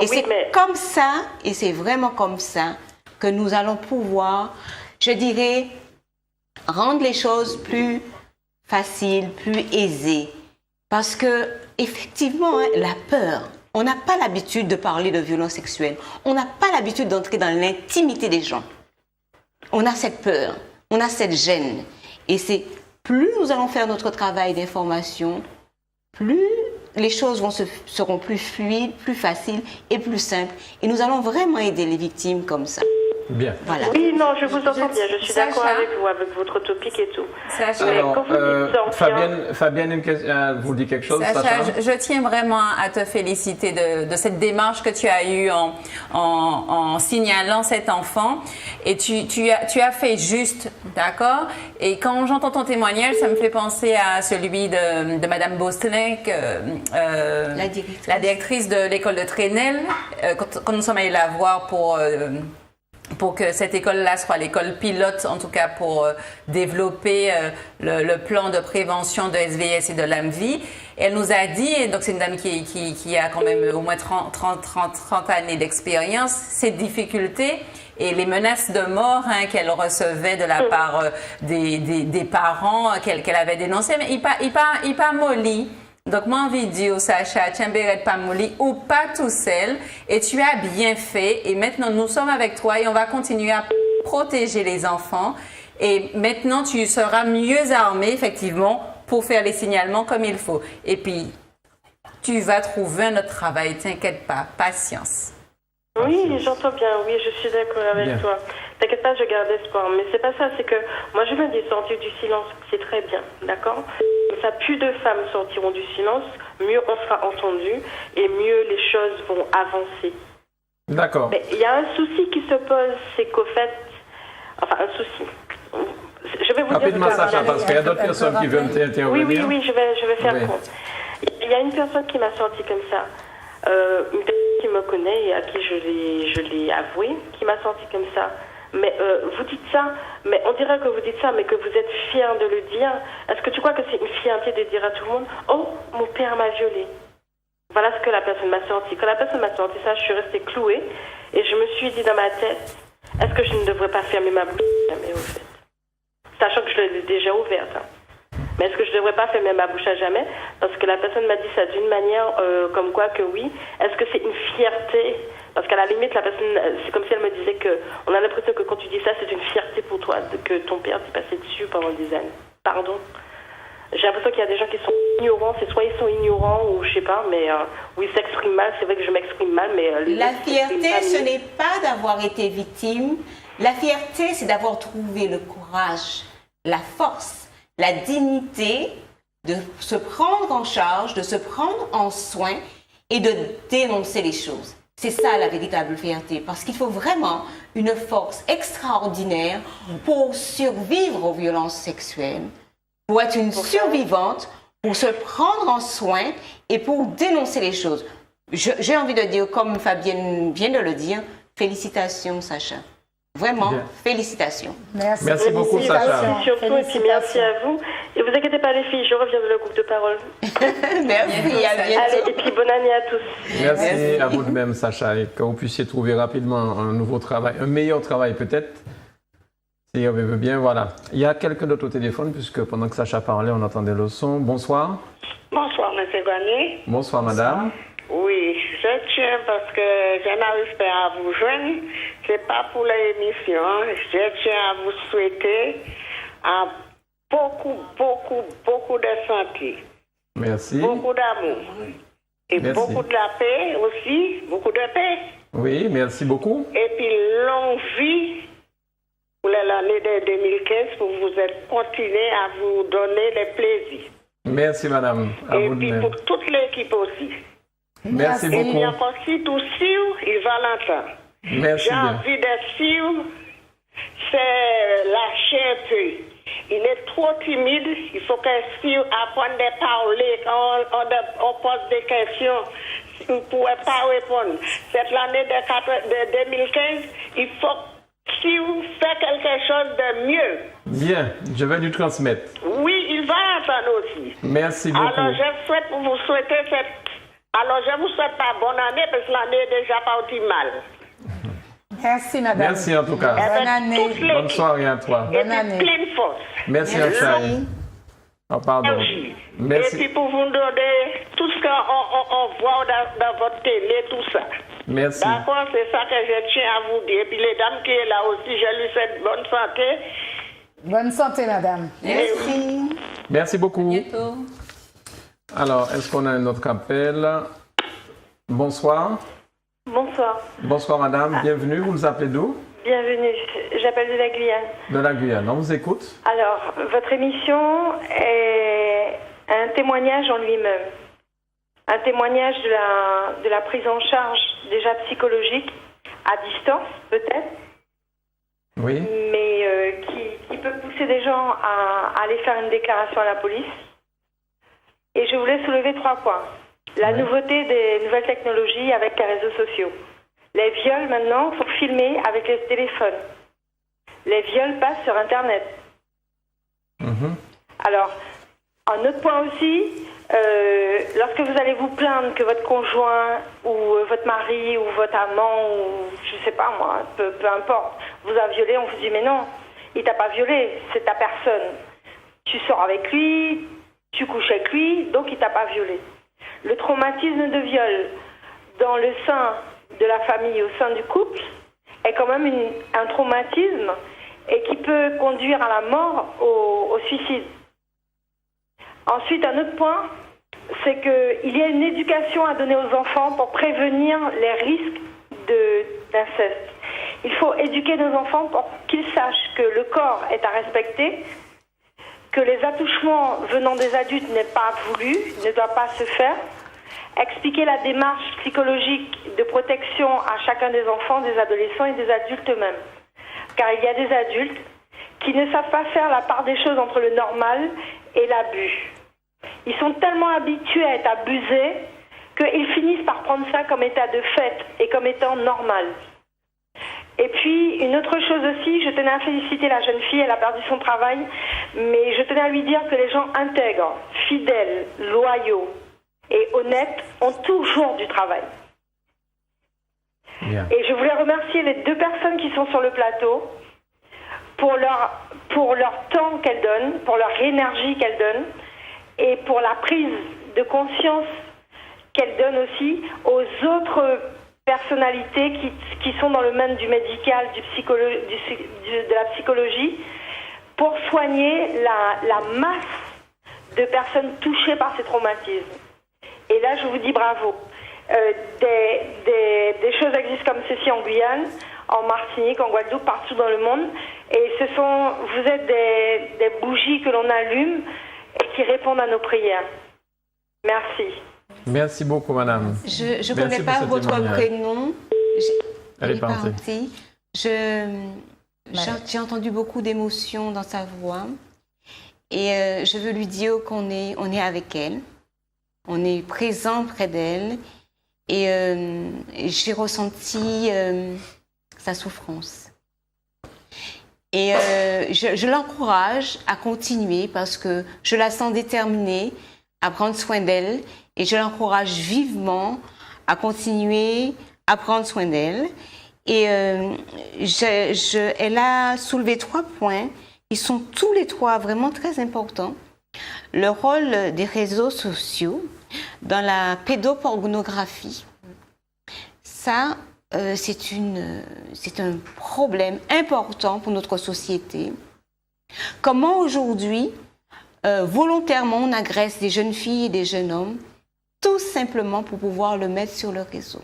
Et c'est comme ça, et c'est vraiment comme ça que nous allons pouvoir, je dirais, rendre les choses plus faciles, plus aisées. Parce que, effectivement, la peur, on n'a pas l'habitude de parler de violence sexuelle. On n'a pas l'habitude d'entrer dans l'intimité des gens. On a cette peur, on a cette gêne. Et c'est plus nous allons faire notre travail d'information, plus les choses seront plus fluides, plus faciles et plus simples. Et nous allons vraiment aider les victimes comme ça. Bien. Voilà. Oui, non, je vous entends bien. Je suis d'accord avec vous, avec votre topic et tout. Sacha, alors, Fabienne vous dit quelque chose, Sacha? Je tiens vraiment à te féliciter de cette démarche que tu as eue en signalant cet enfant. Et tu as fait juste, d'accord? Et quand j'entends ton témoignage, ça me fait penser à celui de Madame Bostelin, la directrice de l'école de Trenel, quand nous sommes allés la voir pour que cette école-là soit l'école pilote, en tout cas pour développer le plan de prévention de SVS et de l'AMVI. Elle nous a dit, et donc c'est une dame qui a quand même au moins 30 années d'expérience, ces difficultés et les menaces de mort qu'elle recevait de la part des parents qu'elle avait dénoncés. Mais il pas molli. Donc, moi, envie de dire, Sacha, Tchamberet Pamouli, ou pas tout seul, et tu as bien fait, et maintenant, nous sommes avec toi, et on va continuer à protéger les enfants, et maintenant, tu seras mieux armé, effectivement, pour faire les signalements comme il faut. Et puis, tu vas trouver un autre travail, t'inquiète pas, patience. Oui, j'entends bien, oui, je suis d'accord avec toi. T'inquiète pas, je garde espoir. Mais c'est pas ça, c'est que moi je me dis sortir du silence, c'est très bien, d'accord? Comme ça, plus de femmes sortiront du silence, mieux on sera entendu et mieux les choses vont avancer. D'accord. Mais il y a un souci qui se pose, c'est qu'au fait, enfin un souci, Je vais vous rapidement, dire... Sacha, parce qu'il y a d'autres personnes qui veulent intervenir. Oui, je vais faire compte. Il y a une personne qui m'a sorti comme ça, une personne qui me connaît et à qui je l'ai avoué, qui m'a sorti comme ça. Mais vous dites ça, mais on dirait que vous dites ça, mais que vous êtes fier de le dire. Est-ce que tu crois que c'est une fierté de dire à tout le monde « Oh, mon père m'a violée ». Voilà ce que la personne m'a sorti. Quand la personne m'a sorti ça, je suis restée clouée et je me suis dit dans ma tête « Est-ce que je ne devrais pas fermer ma bouche ?» Jamais, au fait. Sachant que je l'ai déjà ouverte. Hein. Mais est-ce que je ne devrais pas fermer ma bouche à jamais? Parce que la personne m'a dit ça d'une manière comme quoi que oui. Est-ce que c'est une fierté? Parce qu'à la limite, la personne, c'est comme si elle me disait que on a l'impression que quand tu dis ça, c'est une fierté pour toi que ton père t'est passé dessus pendant des années. Pardon. J'ai l'impression qu'il y a des gens qui sont ignorants. C'est soit ils sont ignorants ou je sais pas, mais ou ils s'expriment mal. C'est vrai que je m'exprime mal, mais la fierté, ce n'est pas d'avoir été victime. La fierté, c'est d'avoir trouvé le courage, la force, la dignité de se prendre en charge, de se prendre en soin et de dénoncer les choses. C'est ça la véritable fierté, parce qu'il faut vraiment une force extraordinaire pour survivre aux violences sexuelles, pour être une survivante, pour se prendre en soin et pour dénoncer les choses. J'ai envie de dire, comme Fabienne vient de le dire, félicitations Sacha. Vraiment, félicitations. Merci beaucoup, Sacha. Surtout, et puis merci à vous. Et vous inquiétez pas, les filles, je reviens de le groupe de parole. Merci, à bientôt. Allez, et puis bonne année à tous. Merci à vous de même, Sacha, et que vous puissiez trouver rapidement un nouveau travail, un meilleur travail peut-être. Si on veut bien, voilà. Il y a quelqu'un d'autre au téléphone, puisque pendant que Sacha parlait, on entendait le son. Bonsoir. Bonsoir, M. Gagné. Bonsoir, madame. Oui, je tiens parce que je n'arrive pas à vous joindre. C'est pas pour l'émission. Je tiens à vous souhaiter beaucoup de santé. Merci. Beaucoup d'amour. Et beaucoup de la paix aussi. Beaucoup de paix. Oui, merci beaucoup. Et puis longue vie pour l'année de 2015 pour vous continuer à vous donner les plaisirs. Merci, madame. À et vous puis de pour toute l'équipe aussi. Merci beaucoup. Et il y a aussi tout Siou et Valentin. Merci J'ai bien. envie de Siou, c'est lâcher un peu. Il est trop timide. Il faut que Siou apprenne à parler. Quand on pose des questions, il ne pourrait pas répondre. Cette année de 2015, il faut Siou faire quelque chose de mieux. Bien, je vais lui transmettre. Oui, il va entendre aussi. Merci beaucoup. Alors, je souhaite vous souhaiter Alors, je vous souhaite pas bonne année parce que l'année est déjà partie mal. Merci, madame. Merci en tout cas. Bonne année. Bonne soirée à toi. Bonne année. Pleine force. Merci, Achaï. Oh, pardon. Merci. Et puis pour vous donner tout ce qu'on voit dans votre télé, tout ça. Merci. D'accord, c'est ça que je tiens à vous dire. Et puis les dames qui sont là aussi, je lui souhaite bonne santé. Bonne santé, madame. Merci. Merci beaucoup. À bientôt. Alors, est-ce qu'on a un autre appel? Bonsoir. Bonsoir. Bonsoir, madame. Bienvenue. Vous nous appelez d'où? Bienvenue. J'appelle de la Guyane. De la Guyane. On vous écoute. Alors, votre émission est un témoignage en lui-même. Un témoignage de la prise en charge déjà psychologique, à distance peut-être, Oui. mais qui peut pousser des gens à aller faire une déclaration à la police. Et je voulais soulever 3 points. La nouveauté des nouvelles technologies avec les réseaux sociaux. Les viols maintenant sont filmés avec les téléphones. Les viols passent sur Internet. Alors, un autre point aussi, lorsque vous allez vous plaindre que votre conjoint ou votre mari ou votre amant ou je sais pas moi, peu importe, vous a violé, on vous dit mais non, il t'a pas violé, c'est ta personne. Tu sors avec lui, tu couches avec lui, donc il t'a pas violé. Le traumatisme de viol dans le sein de la famille, au sein du couple, est quand même un traumatisme et qui peut conduire à la mort, au suicide. Ensuite, un autre point, c'est qu'il y a une éducation à donner aux enfants pour prévenir les risques d'inceste. Il faut éduquer nos enfants pour qu'ils sachent que le corps est à respecter, que les attouchements venant des adultes n'est pas voulu, ne doit pas se faire, expliquer la démarche psychologique de protection à chacun des enfants, des adolescents et des adultes eux-mêmes. Car il y a des adultes qui ne savent pas faire la part des choses entre le normal et l'abus. Ils sont tellement habitués à être abusés qu'ils finissent par prendre ça comme état de fait et comme étant normal. Et puis, une autre chose aussi, je tenais à féliciter la jeune fille, elle a perdu son travail, mais je tenais à lui dire que les gens intègres, fidèles, loyaux et honnêtes ont toujours du travail. Bien. Et je voulais remercier les 2 personnes qui sont sur le plateau pour leur temps qu'elles donnent, pour leur énergie qu'elles donnent et pour la prise de conscience qu'elles donnent aussi aux autres personnalités qui sont dans le domaine du médical, de la psychologie, pour soigner la masse de personnes touchées par ces traumatismes. Et là, je vous dis bravo. Des choses existent comme ceci en Guyane, en Martinique, en Guadeloupe, partout dans le monde. Et vous êtes des bougies que l'on allume et qui répondent à nos prières. Merci. Merci beaucoup, madame. Je ne connais pas votre prénom. Elle est partie. J'ai entendu beaucoup d'émotions dans sa voix. Et je veux lui dire qu'on est avec elle. On est présent près d'elle. Et j'ai ressenti sa souffrance. Et je l'encourage à continuer parce que je la sens déterminée à prendre soin d'elle. Et je l'encourage vivement à continuer à prendre soin d'elle. Et elle a soulevé 3 points. Ils sont tous les 3 vraiment très importants. Le rôle des réseaux sociaux dans la pédopornographie. Ça, c'est un problème important pour notre société. Comment aujourd'hui, volontairement, on agresse des jeunes filles et des jeunes hommes tout simplement pour pouvoir le mettre sur le réseau.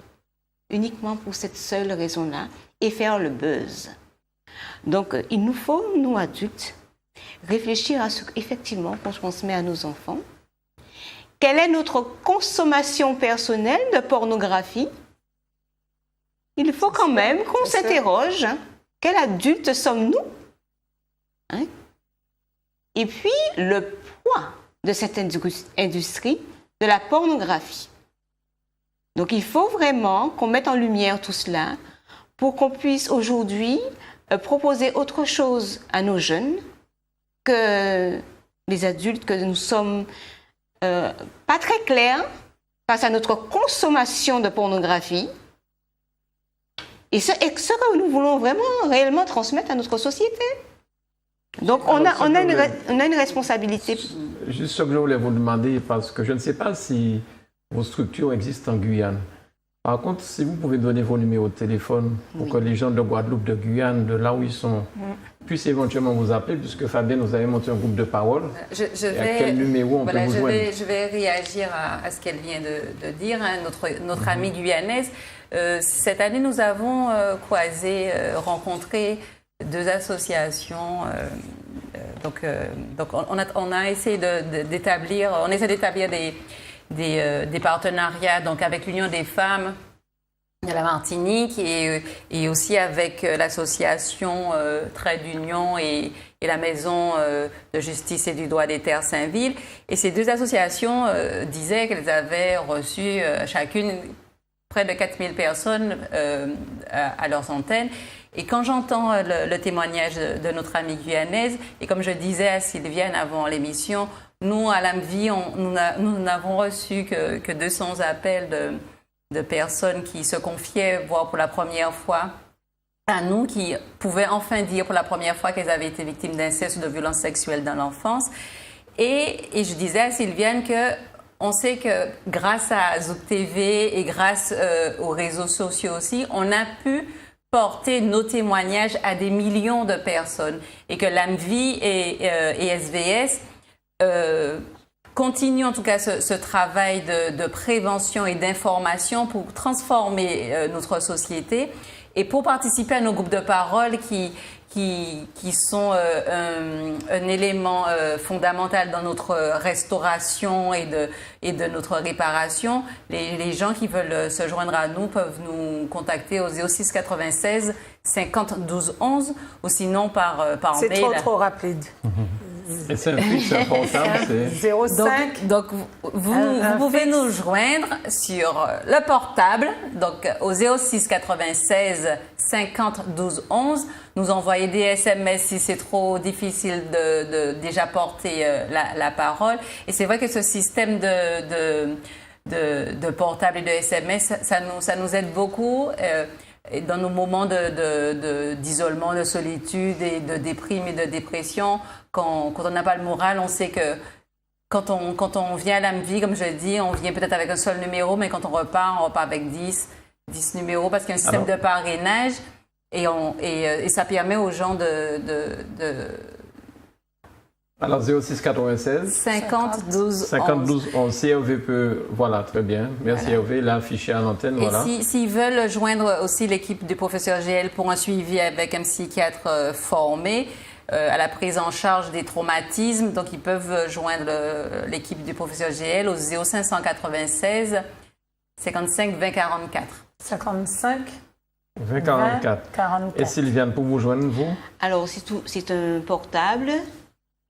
Uniquement pour cette seule raison-là et faire le buzz. Donc, il nous faut, nous adultes, réfléchir à ce qu'effectivement qu'on transmet à nos enfants. Quelle est notre consommation personnelle de pornographie? Il faut quand même qu'on s'interroge. Quel adulte sommes-nous? Et puis, le poids de cette industrie de la pornographie. Donc, il faut vraiment qu'on mette en lumière tout cela pour qu'on puisse aujourd'hui proposer autre chose à nos jeunes que les adultes, que nous sommes pas très clairs face à notre consommation de pornographie et ce que nous voulons vraiment réellement transmettre à notre société. Donc, on a une responsabilité. Juste ce que je voulais vous demander, parce que je ne sais pas si vos structures existent en Guyane. Par contre, si vous pouvez donner vos numéros de téléphone pour que les gens de Guadeloupe, de Guyane, de là où ils sont, puissent éventuellement vous appeler, puisque Fabien nous avait monté un groupe de parole. À quel numéro on peut vous joindre? Je vais réagir à ce qu'elle vient de dire, notre amie guyanaise. Cette année, nous avons rencontré 2 associations. Donc on a essayé d'établir des partenariats donc avec l'Union des femmes de la Martinique et aussi avec l'association Trait d'Union et la Maison de Justice et du Droit des Terres Saint-Ville. Et ces 2 associations disaient qu'elles avaient reçu chacune près de 4000 personnes à leurs antennes. Et quand j'entends le témoignage de notre amie guyanaise, et comme je disais à Sylviane avant l'émission, nous, à l'AMVI, nous n'avons reçu que 200 appels de personnes qui se confiaient, voire pour la première fois, à nous, qui pouvaient enfin dire pour la première fois qu'elles avaient été victimes d'inceste ou de violences sexuelles dans l'enfance. Et je disais à Sylviane on sait que grâce à Zouk TV et grâce aux réseaux sociaux aussi, on a pu porter nos témoignages à des millions de personnes et que l'AMVI et SVS continuent en tout cas ce travail de prévention et d'information pour transformer notre société et pour participer à nos groupes de parole qui qui sont un élément fondamental dans notre restauration et de notre réparation. Les gens qui veulent se joindre à nous peuvent nous contacter au 06 96 50 12 11 ou sinon par mail. C'est trop rapide. Et c'est un fixe portable, c'est 05. Donc vous pouvez nous joindre sur le portable, donc au 06 96 50 12 11. Nous envoyer des SMS si c'est trop difficile de déjà porter la parole. Et c'est vrai que ce système de portable et de SMS, ça nous aide beaucoup. Et dans nos moments d'isolement, de solitude et de déprime et de dépression, quand on n'a pas le moral, on sait que quand on vient à l'AMVI, comme je dis, on vient peut-être avec un seul numéro, mais quand on repart avec 10 numéros parce qu'il y a un système de parrainage et ça permet aux gens Alors 06 96 50 12 50 12 11. CRV peut... Voilà, très bien. Merci voilà. Hervé, là affiché à l'antenne. Et voilà. S'ils veulent joindre aussi l'équipe du professeur GL pour un suivi avec un psychiatre formé à la prise en charge des traumatismes, donc ils peuvent joindre l'équipe du professeur GL au 0596 55 20 44. 55 20 44. Et Sylviane, pour vous joindre, vous? Alors, c'est un portable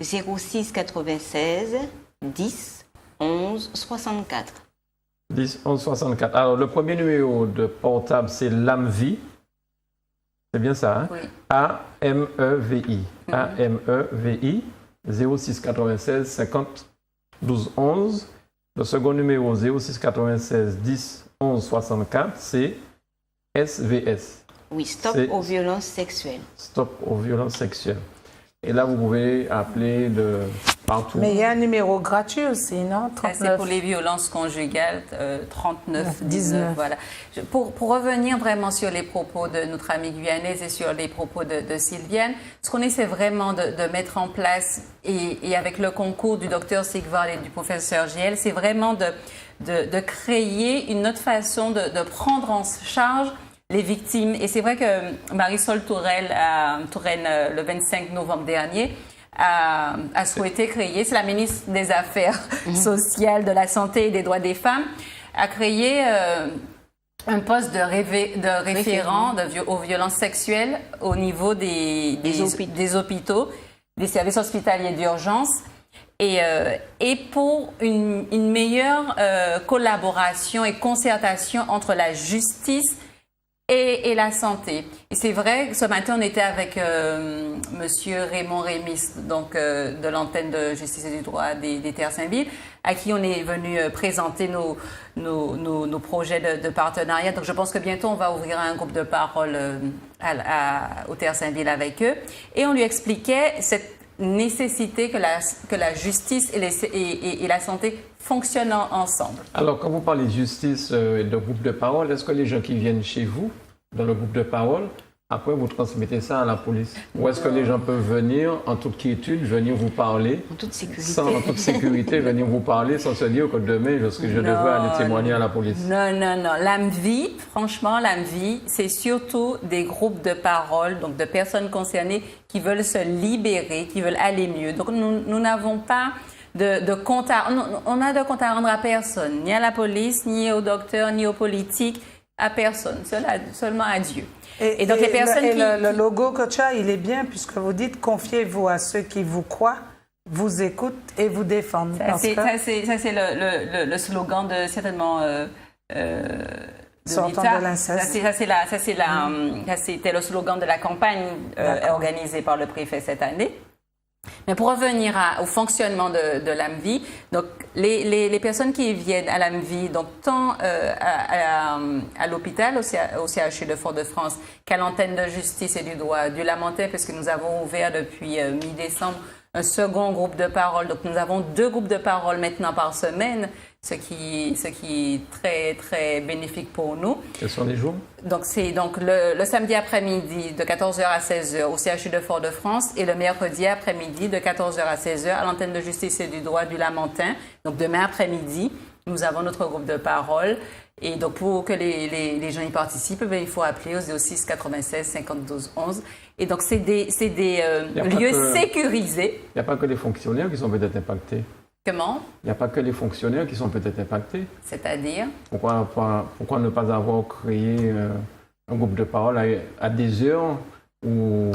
06 96 10 11 64. 10 11 64. Alors, le premier numéro de portable, c'est l'AMVI. C'est bien ça, hein? Oui. AMEVI. AMEVI. 06 96 50 12 11. Le second numéro, 06 96 10 11 64, c'est SVS. Oui, Stop aux violences sexuelles. Stop aux violences sexuelles. Et là, vous pouvez appeler de partout. Mais il y a un numéro gratuit aussi, non? 39. C'est pour les violences conjugales, 39 19. Voilà. Pour revenir vraiment sur les propos de notre amie guyanaise et sur les propos de Sylviane, ce qu'on essaie vraiment de mettre en place, et avec le concours du docteur Sigvard et du professeur GL, c'est vraiment de créer une autre façon de prendre en charge les victimes. Et c'est vrai que Marisol Touraine, le 25 novembre dernier, a souhaité créer, c'est la ministre des Affaires sociales, de la santé et des droits des femmes, a créé un poste de référent aux violences sexuelles au niveau des hôpitaux, des services hospitaliers d'urgence. Et pour une meilleure collaboration et concertation entre la justice et la santé. Et c'est vrai que ce matin, on était avec Monsieur Raymond Rémis, donc de l'antenne de Justice et du droit des Terres-Saint-Ville, à qui on est venu présenter nos projets de partenariat. Donc je pense que bientôt, on va ouvrir un groupe de parole aux Terres-Saint-Ville avec eux. Et on lui expliquait cette nécessité que la justice et la santé fonctionnent ensemble. Alors, quand vous parlez de justice et de groupe de parole, est-ce que les gens qui viennent chez vous, dans le groupe de parole, après vous transmettez ça à la police? Ou est-ce que les gens peuvent venir en toute quiétude, venir vous parler? En toute sécurité. En toute sécurité, venir vous parler sans se dire que demain, lorsque je devrais aller témoigner à la police? Non. L'AMVI, franchement, l'AMVI, c'est surtout des groupes de parole, donc de personnes concernées qui veulent se libérer, qui veulent aller mieux. Donc, nous n'avons pas de compte on a de compte à rendre à personne, ni à la police, ni au docteur, ni aux politiques, à personne, seulement à Dieu. Et donc, les personnes le logo Kocha, il est bien puisque vous dites confiez-vous à ceux qui vous croient, vous écoutent et vous défendent. Ça, c'est le slogan de certainement Sortant de l'inceste. C'était le slogan de la campagne organisée par le préfet cette année. Mais pour revenir au fonctionnement de l'AMVI, donc les personnes qui viennent à l'AMVI, donc tant à l'hôpital, au CHU de Fort-de-France, qu'à l'antenne de justice et du droit du Lamentin, puisque nous avons ouvert depuis mi-décembre un second groupe de parole. Donc nous avons 2 groupes de parole maintenant par semaine, ce qui est très, très bénéfique pour nous. Quels sont les jours? Donc, c'est le samedi après-midi de 14h à 16h au CHU de Fort-de-France et le mercredi après-midi de 14h à 16h à l'antenne de justice et du droit du Lamentin. Donc, demain après-midi, nous avons notre groupe de parole Et donc, pour que les gens y participent, il faut appeler au 06 96 52 11. Et donc, c'est des lieux sécurisés. Il n'y a pas que les fonctionnaires qui sont peut-être impactés. Comment? Il n'y a pas que les fonctionnaires qui sont peut-être impactés. C'est-à-dire? Pourquoi ne pas avoir créé un groupe de parole à des heures où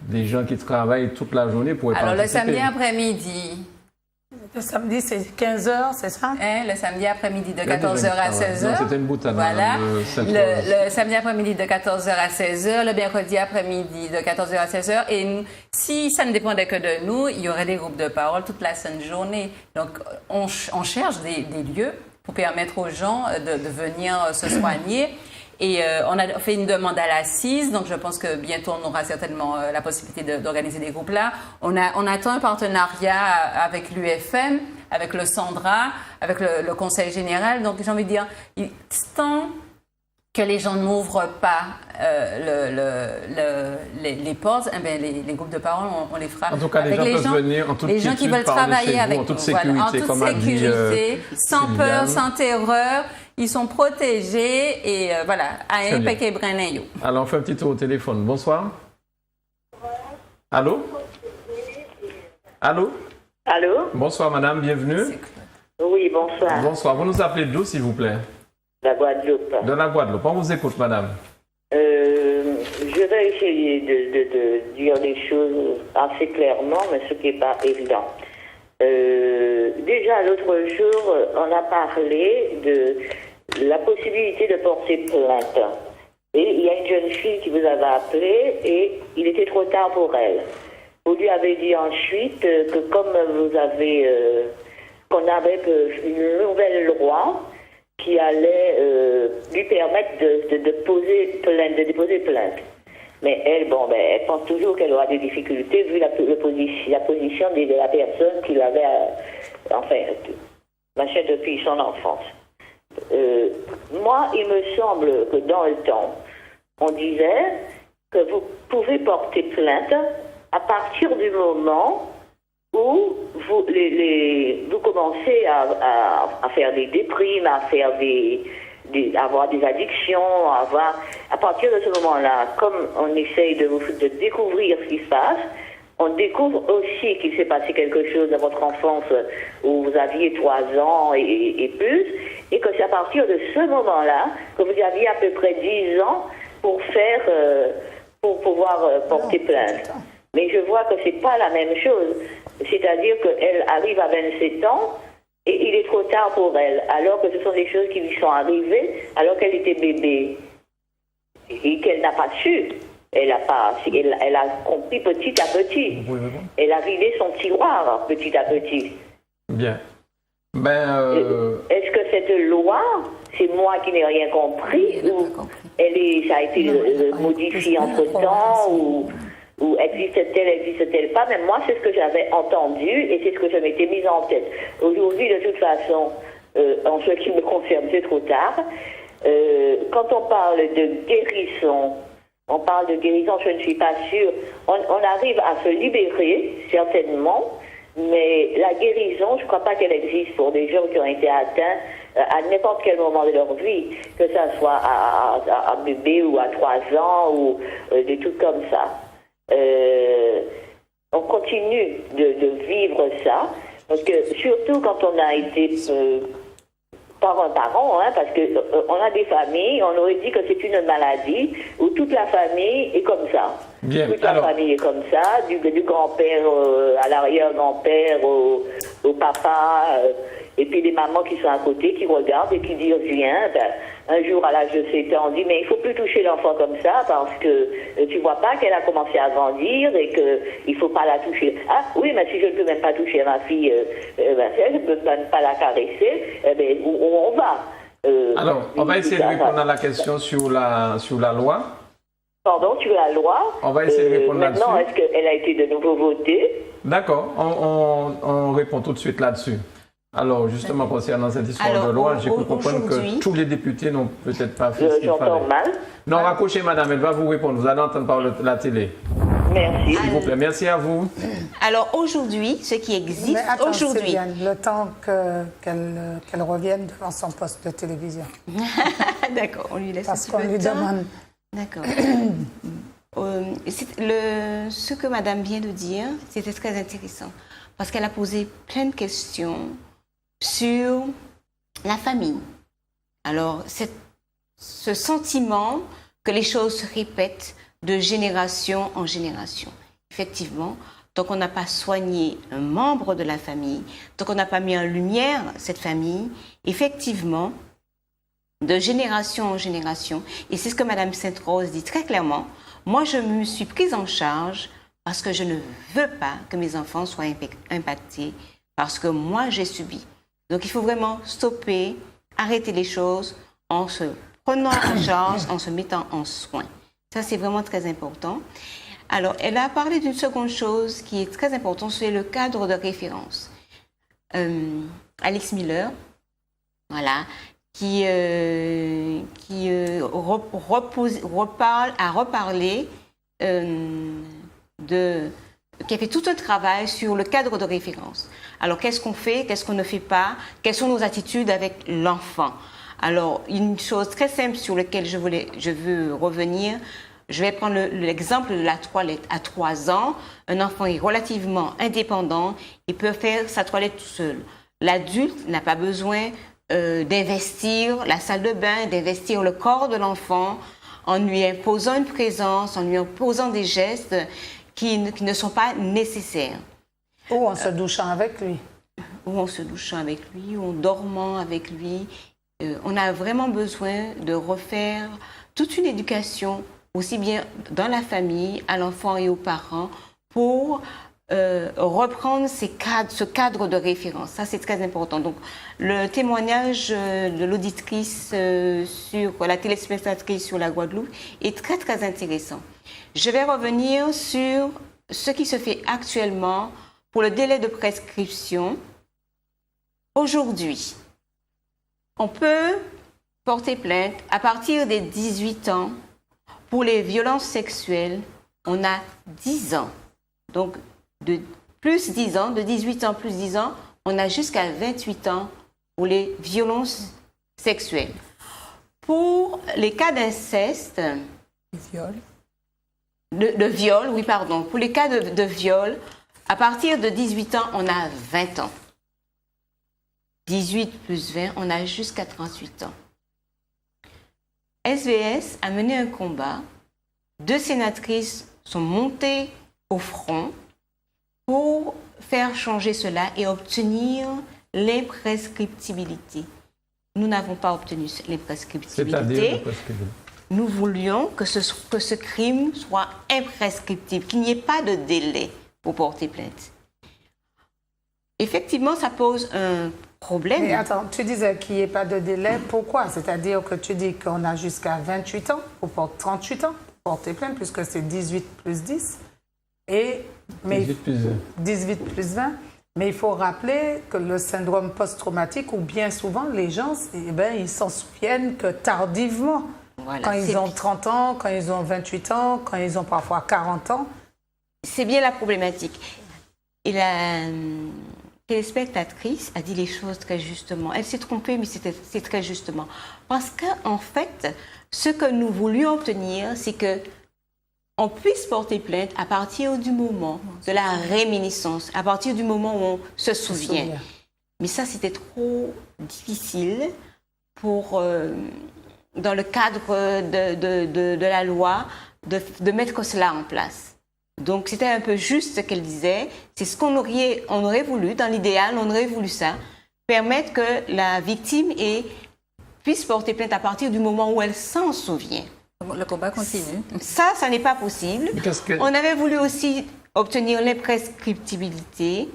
des gens qui travaillent toute la journée pourraient participer? Alors, le samedi après-midi. Le samedi, c'est 15h, c'est ça? Le samedi après-midi de 14h à 16h. C'était une boutade. Voilà. Le samedi après-midi de 14h à 16h, le mercredi après-midi de 14h à 16h. Et si ça ne dépendait que de nous, il y aurait des groupes de parole toute la sainte journée. Donc, on cherche des lieux pour permettre aux gens de venir se soigner. Et on a fait une demande à l'Assise, donc je pense que bientôt on aura certainement la possibilité d'organiser des groupes là. On attend un partenariat avec l'UFM, avec le Sandra, avec le Conseil général. Donc j'ai envie de dire, tant que les gens n'ouvrent pas les portes, les groupes de parole, on les fera. En tout cas, les gens peuvent venir en toute les gens qui veulent travailler avec en toute nous, sécurité, en toute sécurité, sans peur, sans terreur. Ils sont protégés et voilà. Alors, on fait un petit tour au téléphone. Bonsoir. Allô? Allô? Allô? Bonsoir, madame, bienvenue. Oui, bonsoir. Bonsoir. Vous nous appelez d'où, s'il vous plaît? La Guadeloupe. De la Guadeloupe. On vous écoute, madame. Je vais essayer de dire les choses assez clairement, mais ce qui n'est pas évident. Déjà, l'autre jour, on a parlé de la possibilité de porter plainte. Et il y a une jeune fille qui vous avait appelé et il était trop tard pour elle. Vous lui avez dit ensuite que comme vous avez... qu'on avait une nouvelle loi qui allait lui permettre de déposer plainte. Mais elle, elle pense toujours qu'elle aura des difficultés vu la position de la personne qui l'avait, depuis son enfance. Moi, il me semble que dans le temps, on disait que vous pouvez porter plainte à partir du moment où vous commencez à faire des déprimes, à faire avoir des addictions, à partir de ce moment-là, comme on essaye de découvrir ce qui se passe, on découvre aussi qu'il s'est passé quelque chose dans votre enfance où vous aviez 3 ans et plus, et que c'est à partir de ce moment-là que vous aviez à peu près 10 ans pour pouvoir porter plainte. Mais je vois que c'est pas la même chose. C'est-à-dire qu'elle arrive à 27 ans et il est trop tard pour elle, alors que ce sont des choses qui lui sont arrivées alors qu'elle était bébé et qu'elle n'a pas su. Elle a compris petit à petit. Elle a vidé son tiroir petit à petit. Bien. Est-ce que cette loi, c'est moi qui n'ai rien compris, ou ça a été modifié entre-temps, ou existe-t-elle pas? Mais moi, c'est ce que j'avais entendu et c'est ce que je m'étais mise en tête. Aujourd'hui, de toute façon, en ce qui me concerne, c'est trop tard. Quand on parle de guérison, je ne suis pas sûre. On arrive à se libérer, certainement, mais la guérison, je ne crois pas qu'elle existe pour des gens qui ont été atteints à n'importe quel moment de leur vie, que ça soit à bébé ou à 3 ans ou des trucs comme ça. On continue de vivre ça, parce que surtout quand on a été par un parent, parce que on a des familles, on aurait dit que c'est une maladie où toute la famille est comme ça. Bien. Toute la famille est comme ça, du grand-père à l'arrière-grand-père au papa, et puis les mamans qui sont à côté, qui regardent et qui disent rien. Un jour, à l'âge de 7 ans, on dit mais il ne faut plus toucher l'enfant comme ça parce que tu vois pas qu'elle a commencé à grandir et qu'il ne faut pas la toucher. Ah oui, mais si je ne peux même pas toucher ma fille, je ne peux même pas la caresser, où on va? Alors, on va essayer de répondre à la question sur la loi. Pardon, sur la loi. On va essayer de répondre là-dessus. Maintenant, est-ce qu'elle a été de nouveau votée? D'accord, on répond tout de suite là-dessus. Alors, justement, concernant cette histoire de loi, j'ai pu comprendre que tous les députés n'ont peut-être pas fait ce qu'il fallait. J'entends mal. Non, raccrochez, madame, elle va vous répondre. Vous allez entendre par la télé. Merci. S'il vous plaît, merci à vous. Alors aujourd'hui, ce qui existe aujourd'hui... le temps qu'elle revienne devant son poste de télévision. D'accord, on lui laisse parce qu'on lui demande. D'accord. Ce que Madame vient de dire, c'était très intéressant parce qu'elle a posé plein de questions sur la famille. Alors, ce sentiment que les choses se répètent de génération en génération. Effectivement, tant qu'on n'a pas soigné un membre de la famille, tant qu'on n'a pas mis en lumière cette famille, effectivement, de génération en génération, et c'est ce que Madame Sainte-Rose dit très clairement, moi je me suis prise en charge parce que je ne veux pas que mes enfants soient impactés, parce que moi j'ai subi. Donc il faut vraiment stopper, arrêter les choses en se prenant en charge, en se mettant en soin. Ça c'est vraiment très important. Alors elle a parlé d'une seconde chose qui est très importante, c'est le cadre de référence. Alex Miller, voilà, qui a fait tout un travail sur le cadre de référence. Alors, qu'est-ce qu'on fait, qu'est-ce qu'on ne fait pas, quelles sont nos attitudes avec l'enfant. Alors, une chose très simple sur laquelle je veux revenir, je vais prendre l'exemple de la toilette. À 3 ans, un enfant est relativement indépendant, il peut faire sa toilette tout seul. L'adulte n'a pas besoin d'investir la salle de bain, d'investir le corps de l'enfant en lui imposant une présence, en lui imposant des gestes qui ne sont pas nécessaires. Ou en se douchant avec lui. Ou en se douchant avec lui, ou en dormant avec lui. On a vraiment besoin de refaire toute une éducation, aussi bien dans la famille, à l'enfant et aux parents, pour reprendre ce cadre de référence. Ça, c'est très important. Donc, le témoignage de l'auditrice sur la téléspectatrice sur la Guadeloupe est très, très intéressant. Je vais revenir sur ce qui se fait actuellement pour le délai de prescription. Aujourd'hui, on peut porter plainte à partir des 18 ans. Pour les violences sexuelles, on a 10 ans. Donc, de plus 10 ans, de 18 ans plus 10 ans, on a jusqu'à 28 ans pour les violences sexuelles. Pour les cas d'inceste, de viol, oui, pardon. Pour les cas de viol, à partir de 18 ans, on a 20 ans. 18 plus 20, on a jusqu'à 38 ans. SVS a mené un combat. 2 sénatrices sont montées au front pour faire changer cela et obtenir l'imprescriptibilité. Nous n'avons pas obtenu l'imprescriptibilité. C'est-à-dire nous voulions que ce crime soit imprescriptible, qu'il n'y ait pas de délai pour porter plainte. Effectivement, ça pose un problème. Mais attends, tu disais qu'il n'y ait pas de délai. Pourquoi? C'est-à-dire que tu dis qu'on a jusqu'à 28 ans, ou 38 ans pour porter plainte, puisque c'est 18 plus 10. Mais 18 plus 20. Mais il faut rappeler que le syndrome post-traumatique, où bien souvent les gens, ils s'en souviennent que tardivement. Voilà, quand ils ont 30 ans, quand ils ont 28 ans, quand ils ont parfois 40 ans. C'est bien la problématique. Et la téléspectatrice a dit les choses très justement. Elle s'est trompée, mais c'est très justement. Parce qu'en fait, ce que nous voulions obtenir, c'est que on puisse porter plainte à partir du moment de la réminiscence, à partir du moment où on se souvient. Mais ça, c'était trop difficile pour, dans le cadre de la loi, de mettre cela en place. Donc, c'était un peu juste ce qu'elle disait. C'est ce qu'on aurait voulu, dans l'idéal, on aurait voulu ça, permettre que la victime puisse porter plainte à partir du moment où elle s'en souvient. Le combat continue. Ça n'est pas possible. On avait voulu aussi obtenir l'imprescriptibilité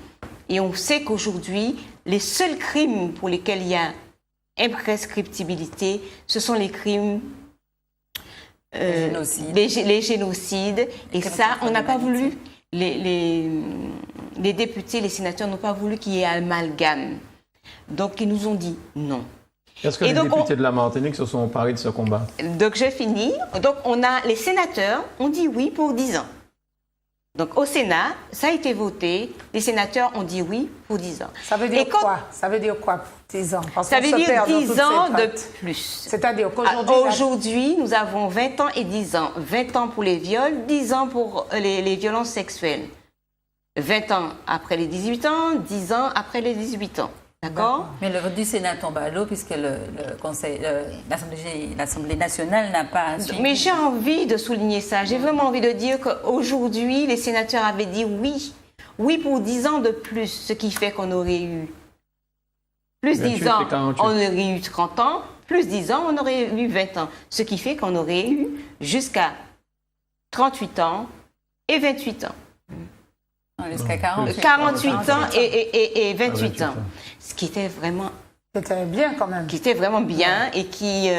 et on sait qu'aujourd'hui, les seuls crimes pour lesquels il y a imprescriptibilité, ce sont les crimes, les génocides. Et ça, on n'a pas voulu, les députés, les sénateurs n'ont pas voulu qu'il y ait amalgame. Donc, ils nous ont dit non. Est-ce que les députés de la Martinique se sont emparés de ce combat? Donc, je finis. Donc, les sénateurs ont dit oui pour 10 ans. Donc au Sénat, ça a été voté, les sénateurs ont dit oui pour 10 ans. Ça veut dire quoi? Ça veut dire quoi pour 10 ans? Ça veut dire 10 ans de plus. C'est-à-dire qu'aujourd'hui... Aujourd'hui, nous avons 20 ans et 10 ans. 20 ans pour les viols, 10 ans pour les violences sexuelles. 20 ans après les 18 ans, 10 ans après les 18 ans. D'accord? Mais le vote du Sénat tombe à l'eau puisque l'Assemblée nationale n'a pas suivi. Mais j'ai envie de souligner ça. J'ai vraiment envie de dire qu'aujourd'hui, les sénateurs avaient dit oui. Oui pour 10 ans de plus, ce qui fait qu'on aurait eu plus 10 ans, on aurait eu 30 ans. Plus 10 ans, on aurait eu 20 ans. Ce qui fait qu'on aurait eu jusqu'à 38 ans et 28 ans. Jusqu'à 48 ans et 28 ans. Ce qui était vraiment... C'était bien quand même. Qui était vraiment bien et qui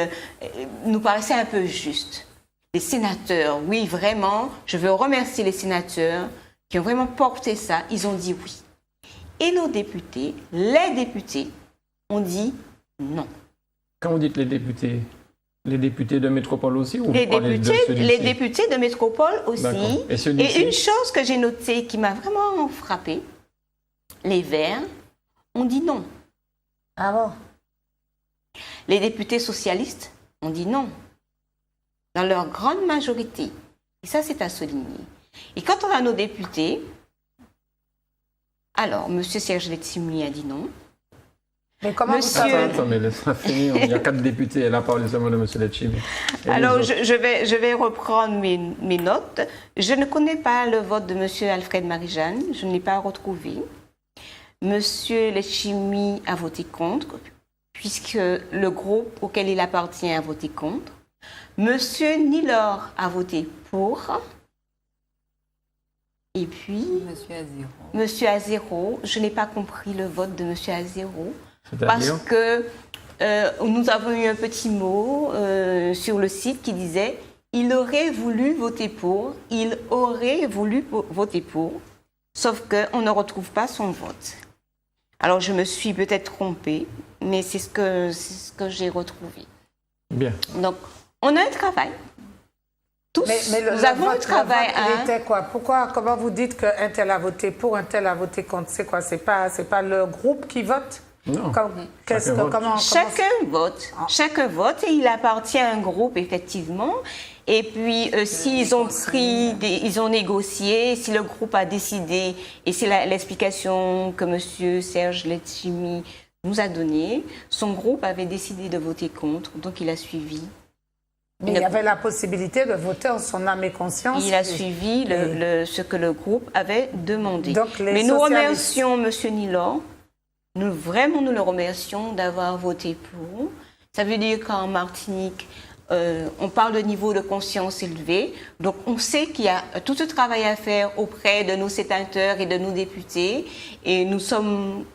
nous paraissait un peu juste. Les sénateurs, oui, vraiment, je veux remercier les sénateurs qui ont vraiment porté ça. Ils ont dit oui. Et nos députés, les députés, ont dit non. Quand vous dites les députés de métropole aussi ou les députés de métropole aussi. Et une chose que j'ai notée qui m'a vraiment frappée, les Verts ont dit non. Ah bon? Les députés socialistes ont dit non. Dans leur grande majorité. Et ça, c'est à souligner. Et quand on a nos députés, alors, M. Serge Letchimy a dit non. Mais comment Attends, mais laisse-moi finir. Il y a 4 députés. Elle a parlé seulement de M. Letchimy. Alors, je vais reprendre mes notes. Je ne connais pas le vote de M. Alfred Marie-Jeanne. Je ne l'ai pas retrouvé. M. Letchimy a voté contre, puisque le groupe auquel il appartient a voté contre. M. Nilor a voté pour. Et puis, M. Azero, je n'ai pas compris le vote de M. Azero. Parce que nous avons eu un petit mot sur le site qui disait « Il aurait voulu voter pour, il aurait voulu voter pour », sauf qu'on ne retrouve pas son vote. Alors je me suis peut-être trompée, mais c'est ce que j'ai retrouvé. Bien. Donc, on a un travail. Tous, nous avons un travail. Il était quoi? Pourquoi? Comment vous dites qu'un tel a voté pour, un tel a voté contre? C'est quoi? C'est pas le groupe qui vote? Non. Chacun vote et il appartient à un groupe, effectivement. Et puis, s'ils ont ils ont négocié, si le groupe a décidé, et c'est l'explication que M. Serge Letchimy nous a donnée, son groupe avait décidé de voter contre, donc il a suivi. Mais il y avait la possibilité de voter en son âme et conscience. Il a suivi ce que le groupe avait demandé. Mais nous remercions M. Nilor. Nous le remercions d'avoir voté pour. Ça veut dire qu'en Martinique, on parle de niveau de conscience élevé. Donc, on sait qu'il y a tout ce travail à faire auprès de nos sénateurs et de nos députés. Et nous sommes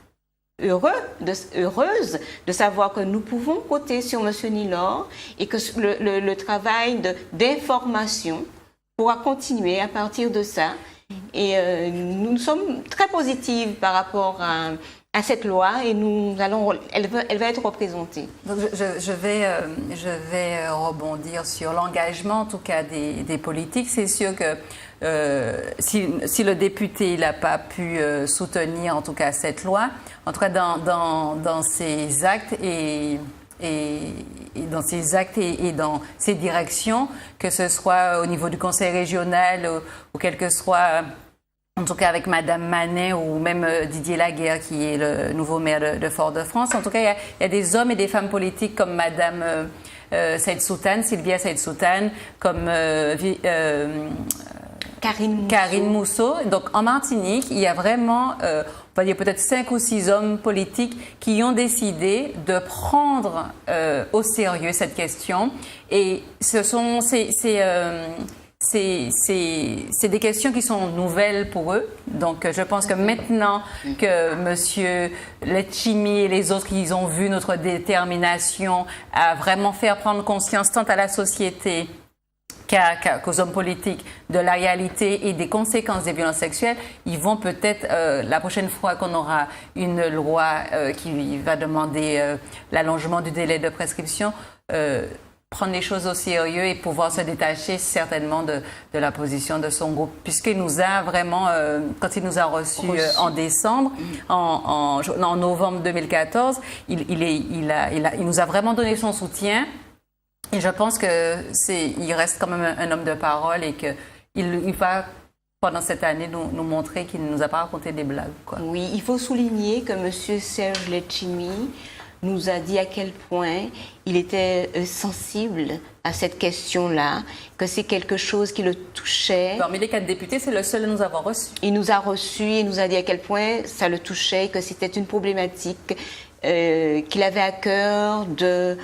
heureuses de savoir que nous pouvons compter sur M. Nilor et que le travail d'information pourra continuer à partir de ça. Et nous sommes très positives par rapport à cette loi et elle va être représentée. Donc je vais rebondir sur l'engagement, en tout cas des politiques. C'est sûr que si le député n'a pas pu soutenir, en tout cas, cette loi, en tout cas dans ses actes et dans ses directions, que ce soit au niveau du conseil régional ou quel que soit... En tout cas, avec Mme Manet ou même Didier Laguerre, qui est le nouveau maire de Fort-de-France. En tout cas, il y a des hommes et des femmes politiques comme Mme Sylvia Saïd-Soutane, comme Karine Mousseau. Donc, en Martinique, il y a vraiment, on va dire peut-être 5 ou 6 hommes politiques qui ont décidé de prendre au sérieux cette question. Et ce sont c'est des questions qui sont nouvelles pour eux. Donc, je pense que maintenant que M. Letchimy et les autres qui ont vu notre détermination à vraiment faire prendre conscience tant à la société qu'aux hommes politiques de la réalité et des conséquences des violences sexuelles, ils vont peut-être, la prochaine fois qu'on aura une loi qui va demander l'allongement du délai de prescription, prendre les choses au sérieux et pouvoir se détacher certainement de la position de son groupe, puisqu'il nous a vraiment, quand il nous a reçus en décembre, en novembre 2014, il nous a vraiment donné son soutien. Et je pense qu'il reste quand même un homme de parole et qu'il va, pendant cette année, nous montrer qu'il ne nous a pas raconté des blagues, quoi. Oui, il faut souligner que M. Serge Letchimy nous a dit à quel point il était sensible à cette question-là, que c'est quelque chose qui le touchait. Parmi les 4 députés, c'est le seul à nous avoir reçus. Il nous a reçus, il nous a dit à quel point ça le touchait, que c'était une problématique qu'il avait à cœur de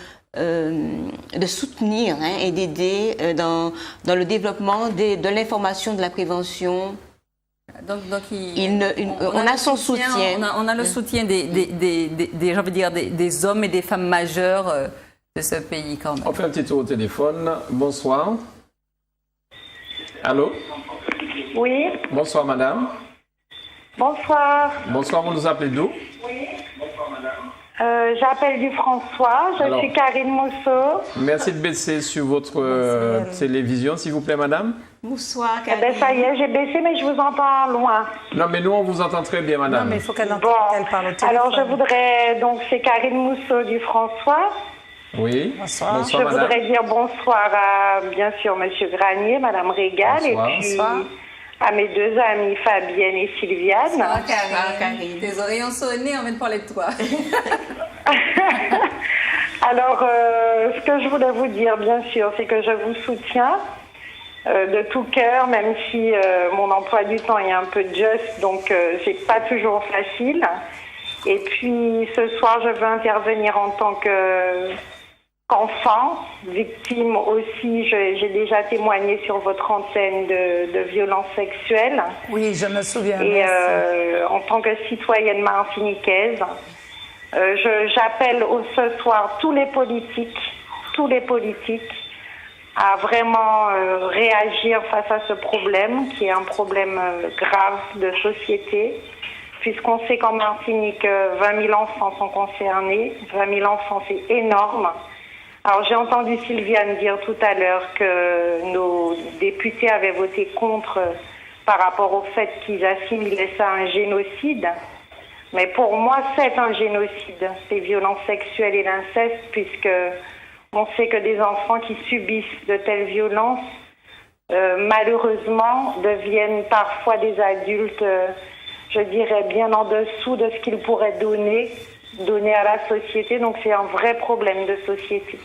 soutenir et d'aider dans le développement de l'information, de la prévention. Donc on a son soutien. On a le soutien des hommes et des femmes majeurs de ce pays quand même. On fait un petit tour au téléphone. Bonsoir. Allô? Oui. Bonsoir, madame. Bonsoir. Bonsoir, vous nous appelez d'où? Oui. Bonsoir, madame. J'appelle du François, je suis Karine Mousseau. Merci de baisser sur votre télévision, s'il vous plaît, madame. Bonsoir, Karine. Eh ben, ça y est, j'ai baissé, mais je vous entends loin. Non, mais nous, on vous entend très bien, madame. Non, mais il faut qu'elle parle au téléphone. Alors, je voudrais, donc, c'est Karine Mousseau du François. Oui, bonsoir. Bonsoir, je voudrais dire bonsoir à, bien sûr, Monsieur Granier, Madame Régal, bonsoir. et puis à mes 2 amies, Fabienne et Sylviane. Bonsoir, Karine. Tes oreilles ont sonné, on vient de parler de toi. Alors, ce que je voulais vous dire, bien sûr, c'est que je vous soutiens de tout cœur, même si mon emploi du temps est un peu juste, donc c'est pas toujours facile. Et puis, ce soir, je veux intervenir en tant qu'enfant, victime aussi. J'ai déjà témoigné sur votre antenne de violences sexuelles. Oui, je me souviens. Et en tant que citoyenne martiniquaise, j'appelle ce soir tous les politiques à vraiment réagir face à ce problème qui est un problème grave de société, puisqu'on sait qu'en Martinique, 20 000 enfants sont concernés. 20 000 enfants, c'est énorme. Alors, j'ai entendu Sylviane dire tout à l'heure que nos députés avaient voté contre par rapport au fait qu'ils assimilaient ça à un génocide. Mais pour moi, c'est un génocide, ces violences sexuelles et l'inceste, puisque on sait que des enfants qui subissent de telles violences, malheureusement, deviennent parfois des adultes, je dirais, bien en dessous de ce qu'ils pourraient donner à la société. Donc, c'est un vrai problème de société.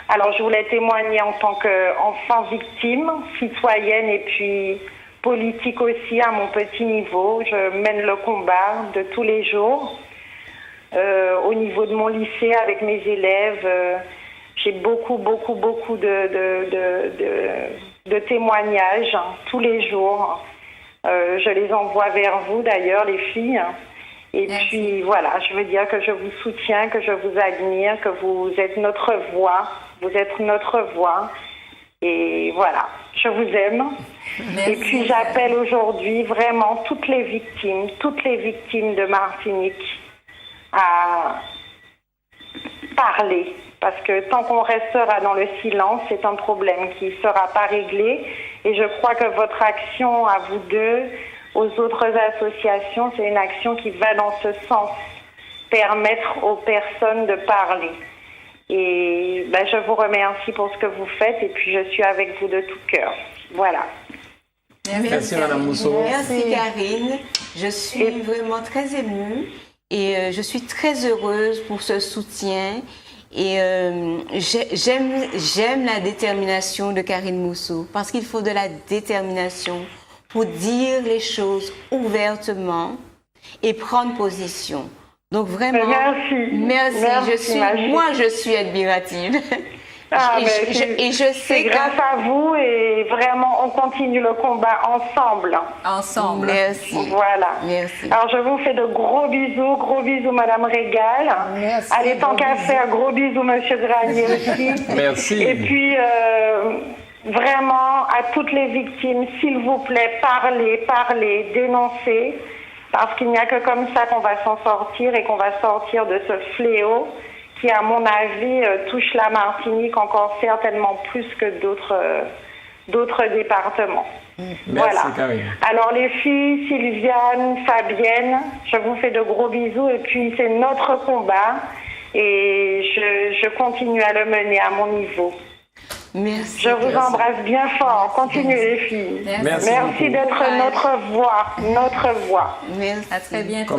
Alors, je voulais témoigner en tant qu'enfant victime, citoyenne et puis politique aussi à mon petit niveau. Je mène le combat de tous les jours. Au niveau de mon lycée, avec mes élèves, j'ai beaucoup de témoignages tous les jours. Je les envoie vers vous d'ailleurs, les filles. Et merci. Puis voilà, je veux dire que je vous soutiens, que je vous admire, que vous êtes notre voix. Vous êtes notre voix. Et voilà, je vous aime. Merci. Et puis j'appelle aujourd'hui vraiment toutes les victimes de Martinique à parler. Parce que tant qu'on restera dans le silence, c'est un problème qui ne sera pas réglé. Et je crois que votre action à vous deux, aux autres associations, c'est une action qui va dans ce sens. Permettre aux personnes de parler. Et je vous remercie pour ce que vous faites et puis je suis avec vous de tout cœur. Voilà. Merci Madame Mousseau. Merci Karine. Je suis vraiment très émue et je suis très heureuse pour ce soutien. Et j'aime la détermination de Karine Mousseau parce qu'il faut de la détermination pour dire les choses ouvertement et prendre position. Donc vraiment, merci. Je suis admirative. Et je sais que grâce à vous et vraiment on continue le combat ensemble. Merci. Voilà. Merci. Alors je vous fais de gros bisous Madame Régal. Merci. Allez, tant qu'à faire, gros bisous Monsieur Granier aussi. Merci. Et puis vraiment à toutes les victimes, s'il vous plaît, parlez, dénoncez. Parce qu'il n'y a que comme ça qu'on va s'en sortir et qu'on va sortir de ce fléau qui, à mon avis, touche la Martinique encore certainement plus que d'autres départements. Merci, voilà. Karine. Alors les filles, Sylviane, Fabienne, je vous fais de gros bisous et puis c'est notre combat et je continue à le mener à mon niveau. Merci. Je vous embrasse bien fort. Continuez les filles. Merci d'être notre voix. Merci. À très bientôt.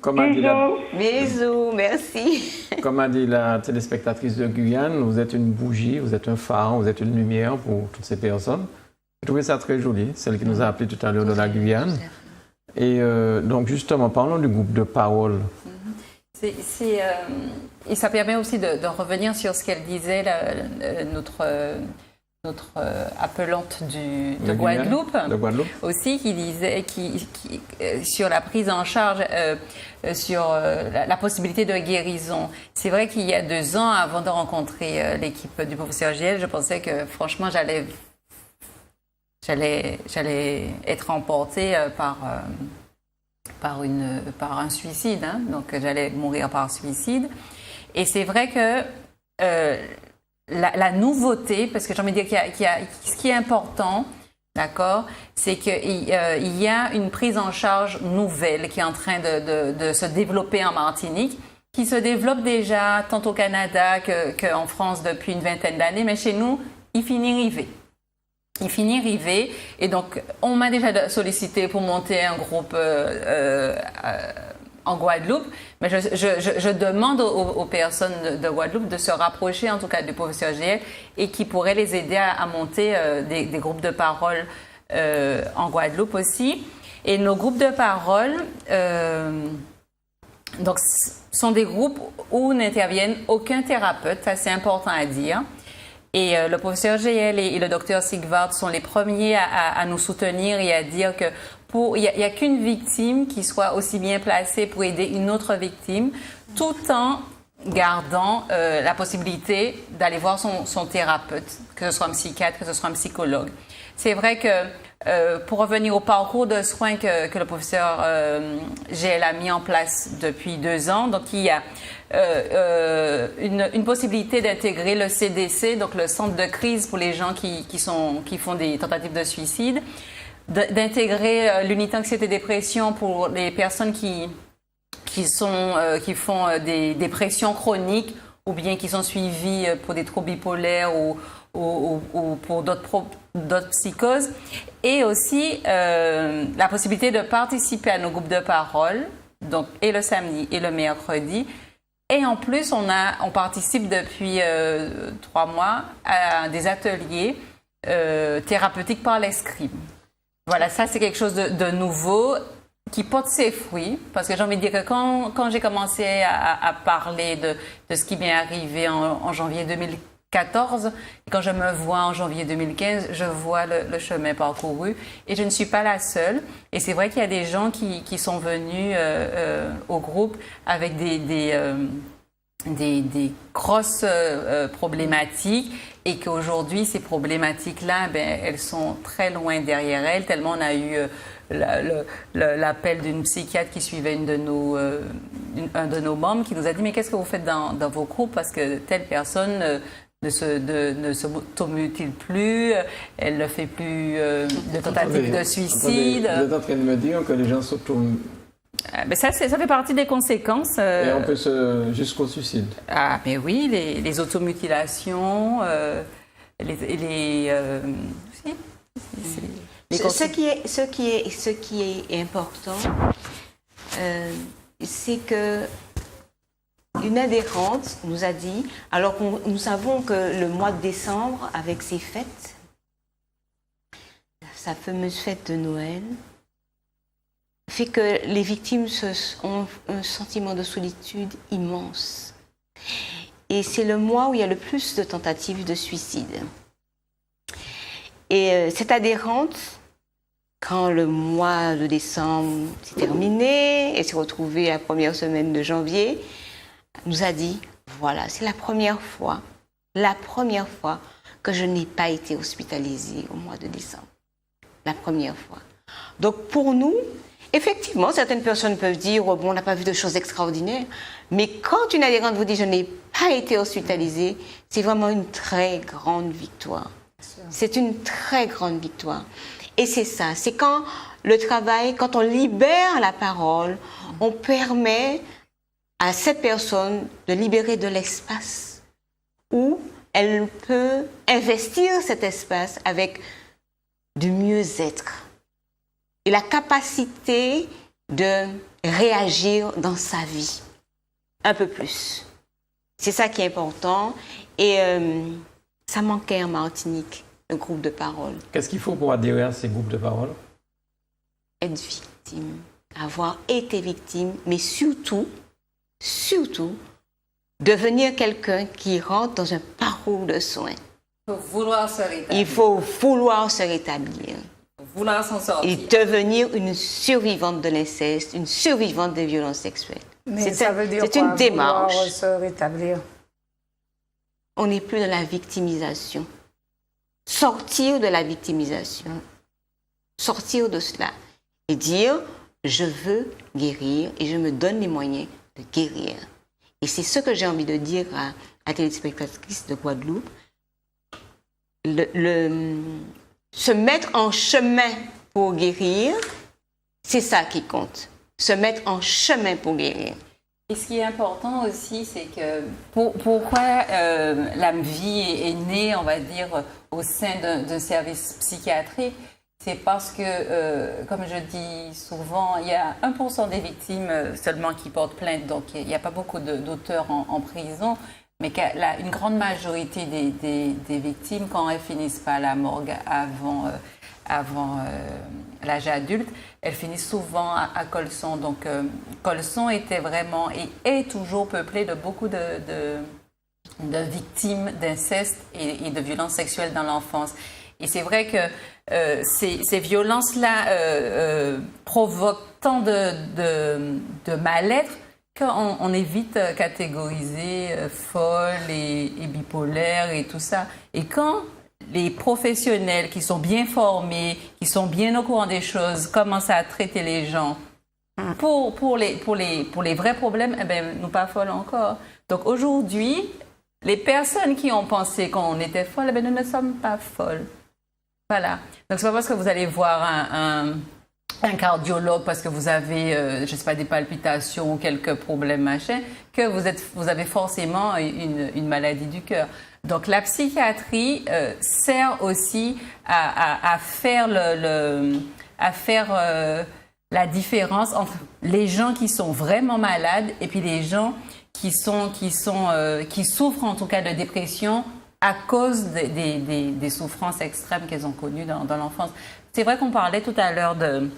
Comme a dit Bisous, merci. Comme a dit la téléspectatrice de Guyane, vous êtes une bougie, vous êtes un phare, vous êtes une lumière pour toutes ces personnes. J'ai trouvé ça très joli, celle qui nous a appelé tout à l'heure de la Guyane. Et donc justement, parlons du groupe de parole. Et ça permet aussi de revenir sur ce qu'elle disait, notre appelante de Guadeloupe, aussi, qui disait sur la prise en charge, sur la possibilité de guérison. C'est vrai qu'il y a 2 ans, avant de rencontrer l'équipe du professeur Giel, je pensais que franchement, j'allais être emportée par un suicide, hein. Donc j'allais mourir par suicide. Et c'est vrai que la nouveauté, parce que j'ai envie de dire ce qui est important, d'accord, c'est qu'il y a une prise en charge nouvelle qui est en train de se développer en Martinique, qui se développe déjà tant au Canada qu'en France depuis une vingtaine d'années, mais chez nous, il finit arrivé. Et donc, on m'a déjà sollicité pour monter un groupe en Guadeloupe, mais je demande aux personnes de Guadeloupe de se rapprocher, en tout cas du professeur Giel, et qui pourrait les aider à monter des groupes de parole en Guadeloupe aussi. Et nos groupes de parole, donc, sont des groupes où n'interviennent aucun thérapeute, ça c'est important à dire. Et le professeur Giel et le docteur Sigvard sont les premiers à nous soutenir et à dire que il n'y a qu'une victime qui soit aussi bien placée pour aider une autre victime, tout en gardant la possibilité d'aller voir son thérapeute, que ce soit un psychiatre, que ce soit un psychologue. C'est vrai que pour revenir au parcours de soins que le professeur Giel a mis en place depuis 2 ans, donc il y a une possibilité d'intégrer le CDC, donc le centre de crise pour les gens qui font des tentatives de suicide, d'intégrer l'unité anxiété-dépression pour les personnes qui font des dépressions chroniques ou bien qui sont suivies pour des troubles bipolaires ou pour d'autres psychoses, et aussi la possibilité de participer à nos groupes de parole, donc et le samedi et le mercredi. Et en plus, on participe depuis 3 mois à des ateliers thérapeutiques par l'escrime. Voilà, ça c'est quelque chose de nouveau qui porte ses fruits, parce que j'ai envie de dire que quand j'ai commencé à parler de ce qui m'est arrivé en janvier 2014, et quand je me vois en janvier 2015, je vois le chemin parcouru et je ne suis pas la seule. Et c'est vrai qu'il y a des gens qui sont venus au groupe avec des grosses problématiques, et qu'aujourd'hui, ces problématiques-là, elles sont très loin derrière elles, tellement on a eu l'appel d'une psychiatre qui suivait un de nos membres qui nous a dit « Mais qu'est-ce que vous faites dans vos groupes? Parce que telle personne ne s'automutile plus, elle ne fait plus de tentatives de suicide. » Vous êtes en train de me dire que les gens s'automutilent? Ça fait partie des conséquences. Et on peut jusqu'au suicide. Ah, mais oui, les automutilations, Ce qui est important, c'est que une adhérente nous a dit, alors que nous savons que le mois de décembre, avec ses fêtes, sa fameuse fête de Noël, fait que les victimes ont un sentiment de solitude immense. Et c'est le mois où il y a le plus de tentatives de suicide. Et cette adhérente, quand le mois de décembre s'est terminé, elle s'est retrouvée la première semaine de janvier, nous a dit, voilà, c'est la première fois que je n'ai pas été hospitalisée au mois de décembre. La première fois. Donc pour nous, Effectivement, certaines personnes peuvent dire bon, on n'a pas vu de choses extraordinaires, mais quand une adhérente vous dit je n'ai pas été hospitalisée, c'est vraiment une très grande victoire. C'est une très grande victoire. Et c'est ça, c'est quand le travail, quand on libère la parole, on permet à cette personne de libérer de l'espace où elle peut investir cet espace avec du mieux-être et la capacité de réagir dans sa vie un peu plus. C'est ça qui est important et ça manquait en Martinique, un groupe de parole. Qu'est-ce qu'il faut pour adhérer à ces groupes de parole? Être victime, avoir été victime, mais surtout, devenir quelqu'un qui rentre dans un parcours de soins. Il faut vouloir se rétablir. Vouloir s'en sortir. Et devenir une survivante de l'inceste, une survivante des violences sexuelles. Mais ça veut dire c'est une démarche. Vouloir se rétablir. On n'est plus dans la victimisation. Sortir de la victimisation. Sortir de cela. Et dire, je veux guérir et je me donne les moyens de guérir. Et c'est ce que j'ai envie de dire à téléspectatrices de Guadeloupe. Se mettre en chemin pour guérir, c'est ça qui compte. Se mettre en chemin pour guérir. Et ce qui est important aussi, c'est que pourquoi la vie est née, on va dire, au sein d'un service psychiatrique, c'est parce que, comme je dis souvent, il y a 1% des victimes seulement qui portent plainte, donc il n'y a pas beaucoup d'auteurs en prison, mais une grande majorité des victimes, quand elles finissent pas à la morgue avant l'âge adulte, elles finissent souvent à Colson. Donc, Colson était vraiment et est toujours peuplé de beaucoup de victimes d'inceste et de violences sexuelles dans l'enfance. Et c'est vrai que ces violences-là provoquent tant de mal-être qu'on est vite catégorisé folle et bipolaire et tout ça. Et quand les professionnels qui sont bien formés, qui sont bien au courant des choses, commencent à traiter les gens pour les vrais problèmes, eh bien, nous pas folles encore. Donc aujourd'hui, les personnes qui ont pensé qu'on était folles, eh bien, nous ne sommes pas folles. Voilà. Donc c'est pas parce que vous allez voir un cardiologue parce que vous avez, je sais pas, des palpitations ou quelques problèmes machin, que vous avez forcément une maladie du cœur. Donc la psychiatrie sert aussi à faire la différence entre les gens qui sont vraiment malades et puis les gens qui souffrent en tout cas de dépression à cause des souffrances extrêmes qu'elles ont connues dans l'enfance. C'est vrai qu'on parlait tout à l'heure de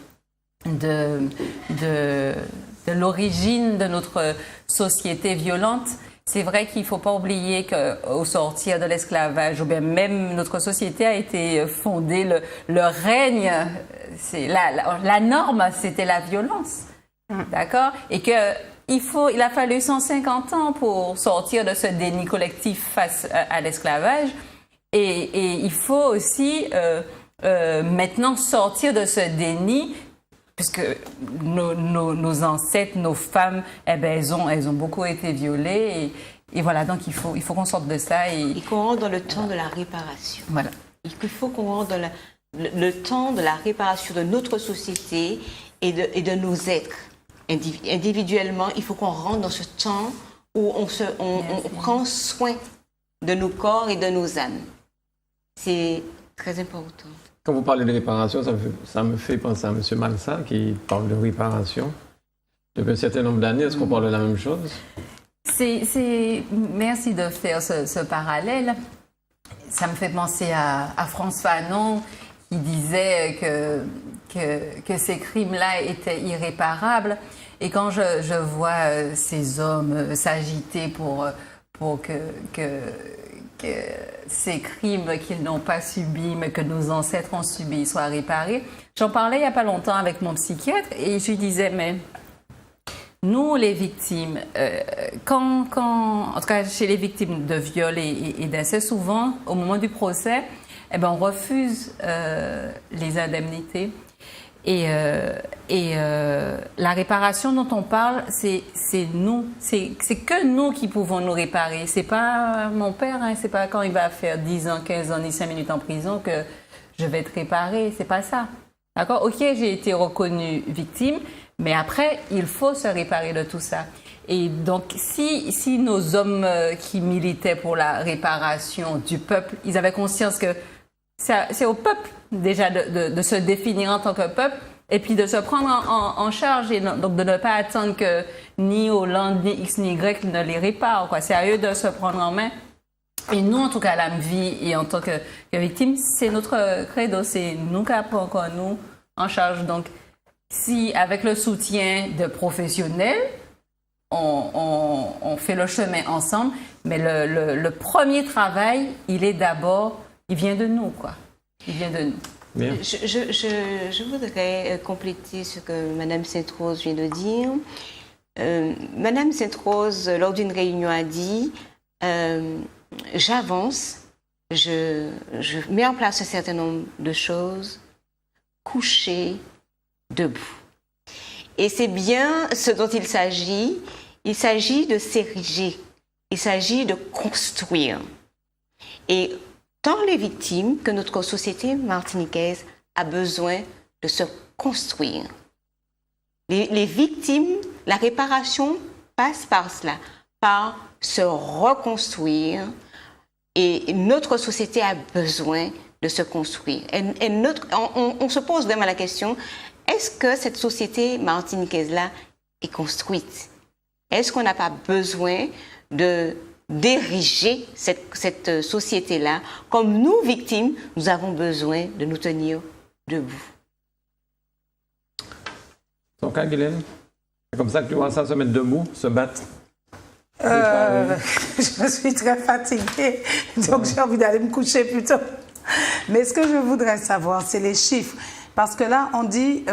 l'origine de notre société violente. C'est vrai qu'il ne faut pas oublier qu'au sortir de l'esclavage, ou bien même notre société a été fondée, le règne, la norme, c'était la violence. D'accord? Et il a fallu 150 ans pour sortir de ce déni collectif face à l'esclavage. Et il faut aussi maintenant sortir de ce déni, puisque nos ancêtres, nos femmes, eh ben, elles ont beaucoup été violées. Et voilà, donc il faut qu'on sorte de ça. Et qu'on rentre dans le temps de la réparation. Voilà. Il faut qu'on rentre dans le temps de la réparation de notre société et de nos êtres. Individuellement, il faut qu'on rentre dans ce temps où on prend soin de nos corps et de nos âmes. C'est très important. Quand vous parlez de réparation, ça me fait penser à M. Malsa qui parle de réparation. Depuis un certain nombre d'années, est-ce qu'on parle de la même chose? Merci de faire ce parallèle. Ça me fait penser à Frantz Fanon qui disait que ces crimes-là étaient irréparables. Et quand je vois ces hommes s'agiter pour que ces crimes qu'ils n'ont pas subis, mais que nos ancêtres ont subis, soient réparés. J'en parlais il n'y a pas longtemps avec mon psychiatre et je lui disais, mais nous, les victimes, en tout cas chez les victimes de viol et d'inceste, souvent, au moment du procès, eh ben, on refuse les indemnités. Et la réparation dont on parle, c'est nous, c'est que nous qui pouvons nous réparer. C'est pas mon père, hein, c'est pas quand il va faire 10 ans, 15 ans, ni 5 minutes en prison que je vais être réparée. C'est pas ça. D'accord? Ok, j'ai été reconnue victime, mais après, il faut se réparer de tout ça. Et donc, si nos hommes qui militaient pour la réparation du peuple, ils avaient conscience que c'est au peuple déjà de se définir en tant que peuple et puis de se prendre en charge et donc de ne pas attendre que ni Hollande, ni X, ni Y ne les réparent, quoi. C'est à eux de se prendre en main. Et nous, en tout cas, la vie et en tant que victime, c'est notre credo, c'est nous qui prenons nous en charge. Donc, si avec le soutien de professionnels, on fait le chemin ensemble, mais le premier travail, il vient de nous, quoi. Il vient de nous. Bien. Je voudrais compléter ce que Mme Sainte-Rose vient de dire. Mme Sainte-Rose, lors d'une réunion, a dit j'avance, je mets en place un certain nombre de choses, couché, debout. Et c'est bien ce dont il s'agit. Il s'agit de s'ériger. Il s'agit de construire. Et tant les victimes que notre société martiniquaise a besoin de se construire. Les victimes, la réparation passe par cela, par se reconstruire. Et notre société a besoin de se construire. On se pose vraiment la question, est-ce que cette société martiniquaise-là est construite? Est-ce qu'on n'a pas besoin d'ériger cette société-là? Comme nous, victimes, nous avons besoin de nous tenir debout. Ton cas, Guylaine? C'est comme ça que tu vois ça se mettre debout, se battre? Je suis très fatiguée, donc j'ai envie d'aller me coucher plutôt. Mais ce que je voudrais savoir, c'est les chiffres. Parce que là, on dit,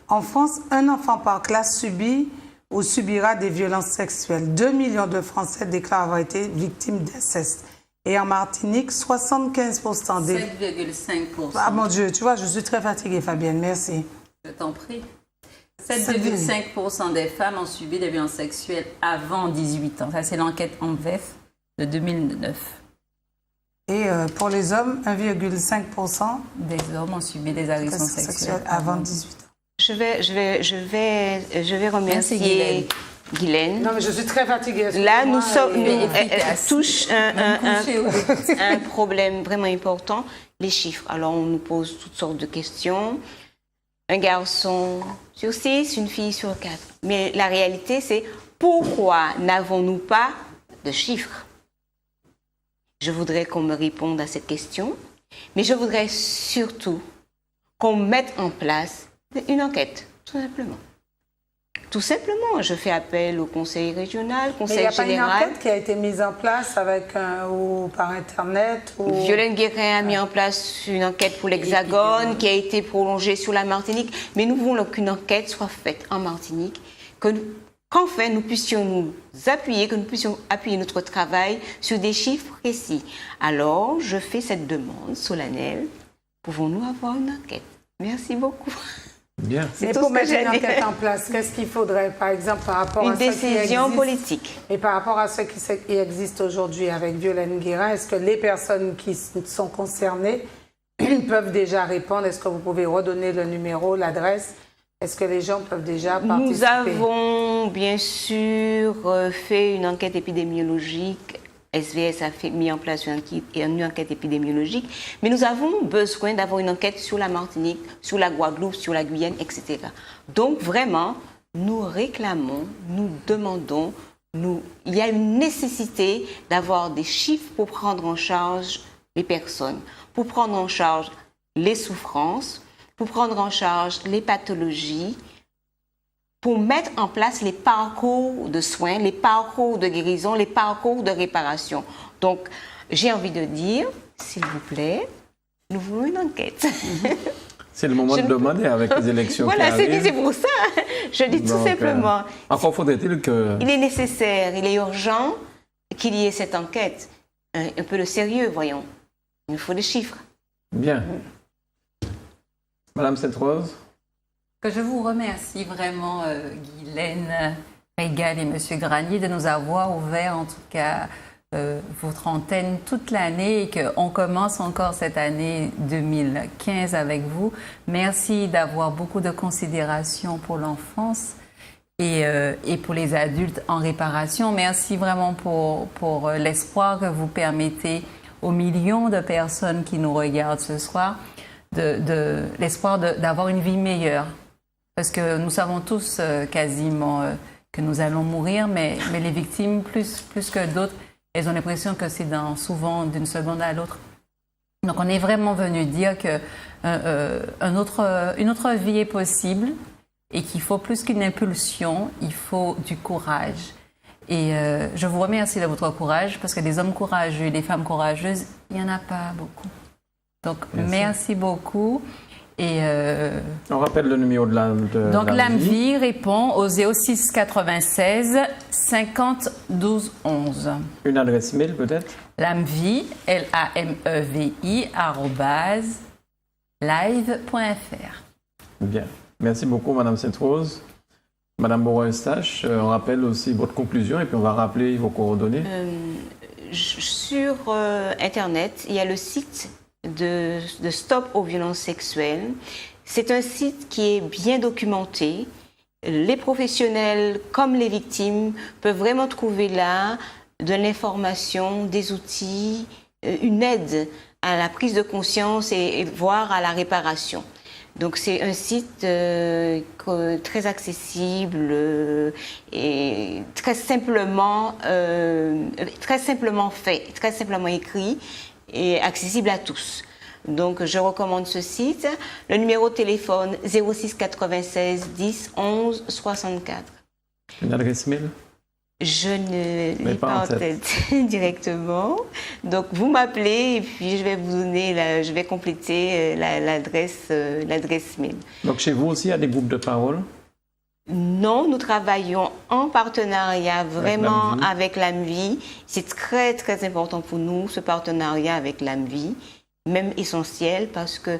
en France, un enfant par classe subit ou subira des violences sexuelles. 2 millions de Français déclarent avoir été victimes d'inceste. Et en Martinique, 75% des... 7,5%. Ah mon Dieu, tu vois, je suis très fatiguée, Fabienne, merci. Je t'en prie. 7,5% des femmes ont subi des violences sexuelles avant 18 ans. Ça, c'est l'enquête ANVEF de 2009. Et pour les hommes, 1,5% des hommes ont subi des agressions sexuelles avant 18 ans. Je vais remercier Guylaine. Non, mais je suis très fatiguée. Là, nous sommes, elle touche un problème vraiment important, les chiffres. Alors, on nous pose toutes sortes de questions. Un garçon sur 6, une fille sur 4. Mais la réalité, c'est pourquoi n'avons-nous pas de chiffres? Je voudrais qu'on me réponde à cette question, mais je voudrais surtout qu'on mette en place une enquête, tout simplement. Tout simplement, je fais appel au conseil régional, conseil général. Mais il n'y a pas une enquête qui a été mise en place ou par Internet Violaine Guérin a mis en place une enquête pour l'Hexagone qui a été prolongée sur la Martinique. Mais nous voulons qu'une enquête soit faite en Martinique, qu'enfin nous puissions nous appuyer, que nous puissions appuyer notre travail sur des chiffres précis. Alors, je fais cette demande solennelle. Pouvons-nous avoir une enquête? Merci beaucoup. Bien. Mais pour mettre une enquête en place, qu'est-ce qu'il faudrait, par exemple, par rapport à une décision politique. Et par rapport à ce qui existe aujourd'hui avec Violaine Guérin, est-ce que les personnes qui sont concernées peuvent déjà répondre? Est-ce que vous pouvez redonner le numéro, l'adresse? Est-ce que les gens peuvent déjà participer? Nous avons bien sûr fait une enquête épidémiologique. SVS a mis en place une enquête épidémiologique, mais nous avons besoin d'avoir une enquête sur la Martinique, sur la Guadeloupe, sur la Guyane, etc. Donc vraiment, nous réclamons, nous demandons, il y a une nécessité d'avoir des chiffres pour prendre en charge les personnes, pour prendre en charge les souffrances, pour prendre en charge les pathologies, pour mettre en place les parcours de soins, les parcours de guérison, les parcours de réparation. Donc, j'ai envie de dire, s'il vous plaît, nous voulons une enquête. C'est le moment de demander avec les élections voilà, qui arrivent. c'est pour ça. Je dis tout simplement. Encore faudrait-il que... Il est nécessaire, il est urgent qu'il y ait cette enquête. Un peu de sérieux, voyons. Il nous faut des chiffres. Bien. Madame Sainte-Rose? Que je vous remercie vraiment, Guylaine Régal et M. Granier, de nous avoir ouvert en tout cas votre antenne toute l'année et qu'on commence encore cette année 2015 avec vous. Merci d'avoir beaucoup de considération pour l'enfance et pour les adultes en réparation. Merci vraiment pour l'espoir que vous permettez aux millions de personnes qui nous regardent ce soir, l'espoir d'avoir une vie meilleure. Parce que nous savons tous quasiment que nous allons mourir, mais les victimes, plus que d'autres, elles ont l'impression que c'est souvent d'une seconde à l'autre. Donc on est vraiment venu dire que une autre vie est possible et qu'il faut plus qu'une impulsion, il faut du courage. Et je vous remercie de votre courage parce que des hommes courageux et des femmes courageuses, il n'y en a pas beaucoup. Donc merci beaucoup. Et on rappelle le numéro de donc l'AMVI répond au 06 96 50 12 11. Une adresse mail peut-être? l'AMVI, LAMEVI @live.fr. Bien. Merci beaucoup, Madame Sainte-Rose. Madame Bourreau-Eustache, on rappelle aussi votre conclusion et puis on va rappeler vos coordonnées. Sur Internet, il y a le site de Stop aux violences sexuelles. C'est un site qui est bien documenté. Les professionnels comme les victimes peuvent vraiment trouver là de l'information, des outils, une aide à la prise de conscience et voire à la réparation. Donc c'est un site très accessible et très simplement fait, très simplement écrit et accessible à tous. Donc je recommande ce site. Le numéro de téléphone 06 96 10 11 64. Une adresse mail? Je ne l'ai pas en tête directement. Donc vous m'appelez et puis je vais vous donner, je vais compléter l'adresse mail. Donc chez vous aussi, il y a des groupes de parole? Non, nous travaillons en partenariat vraiment avec l'AMVI. C'est très très important pour nous, ce partenariat avec l'AMVI, même essentiel parce que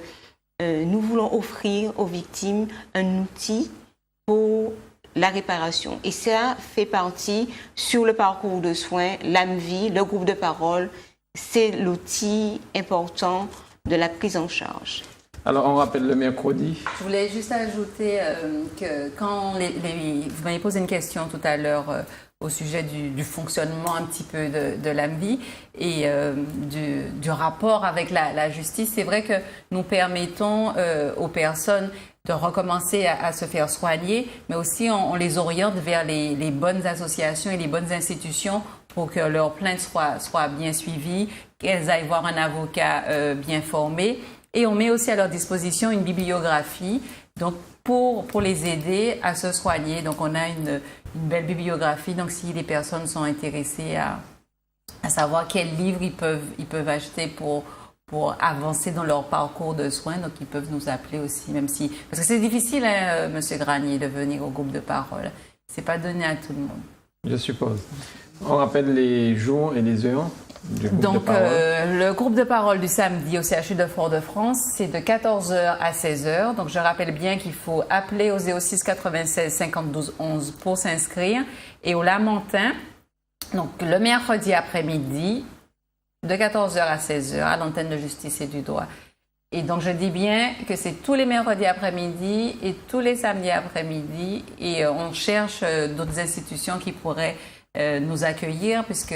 nous voulons offrir aux victimes un outil pour la réparation. Et ça fait partie sur le parcours de soins, l'AMVI, le groupe de parole, c'est l'outil important de la prise en charge. Alors, on rappelle le mercredi. Je voulais juste ajouter que quand vous m'avez posé une question tout à l'heure au sujet du fonctionnement un petit peu de l'AMVI et du rapport avec la justice, c'est vrai que nous permettons aux personnes de recommencer à se faire soigner, mais aussi on les oriente vers les bonnes associations et les bonnes institutions pour que leurs plaintes soient bien suivies, qu'elles aillent voir un avocat bien formé. Et on met aussi à leur disposition une bibliographie donc pour les aider à se soigner. Donc on a une belle bibliographie. Donc si les personnes sont intéressées à savoir quels livres ils peuvent acheter pour avancer dans leur parcours de soins, donc ils peuvent nous appeler aussi, même si... Parce que c'est difficile, hein, Monsieur Granier, de venir au groupe de parole. C'est pas donné à tout le monde. Je suppose. On rappelle les jours et les heures du groupe de parole. Le groupe de parole du samedi au CHU de Fort-de-France, c'est de 14h à 16h. Donc je rappelle bien qu'il faut appeler au 06 96 50 12 11 pour s'inscrire. Et au Lamentin, donc le mercredi après-midi, de 14h à 16h à l'antenne de Justice et du droit. Et donc, je dis bien que c'est tous les mercredis après-midi et tous les samedis après-midi. Et on cherche d'autres institutions qui pourraient nous accueillir puisque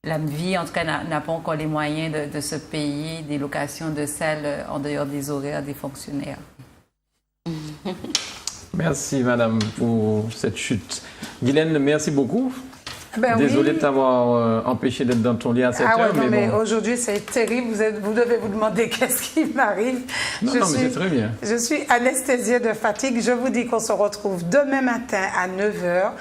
l'AMVI, en tout cas, n'a pas encore les moyens de se payer des locations de salles en dehors des horaires des fonctionnaires. Merci, Madame, pour cette chute. Guylaine, merci beaucoup. Désolé de t'avoir empêché d'être dans ton lit à 7 heures. Mais aujourd'hui, c'est terrible. Vous devez vous demander qu'est-ce qui m'arrive. Non, mais c'est très bien. Je suis anesthésiée de fatigue. Je vous dis qu'on se retrouve demain matin à 9h.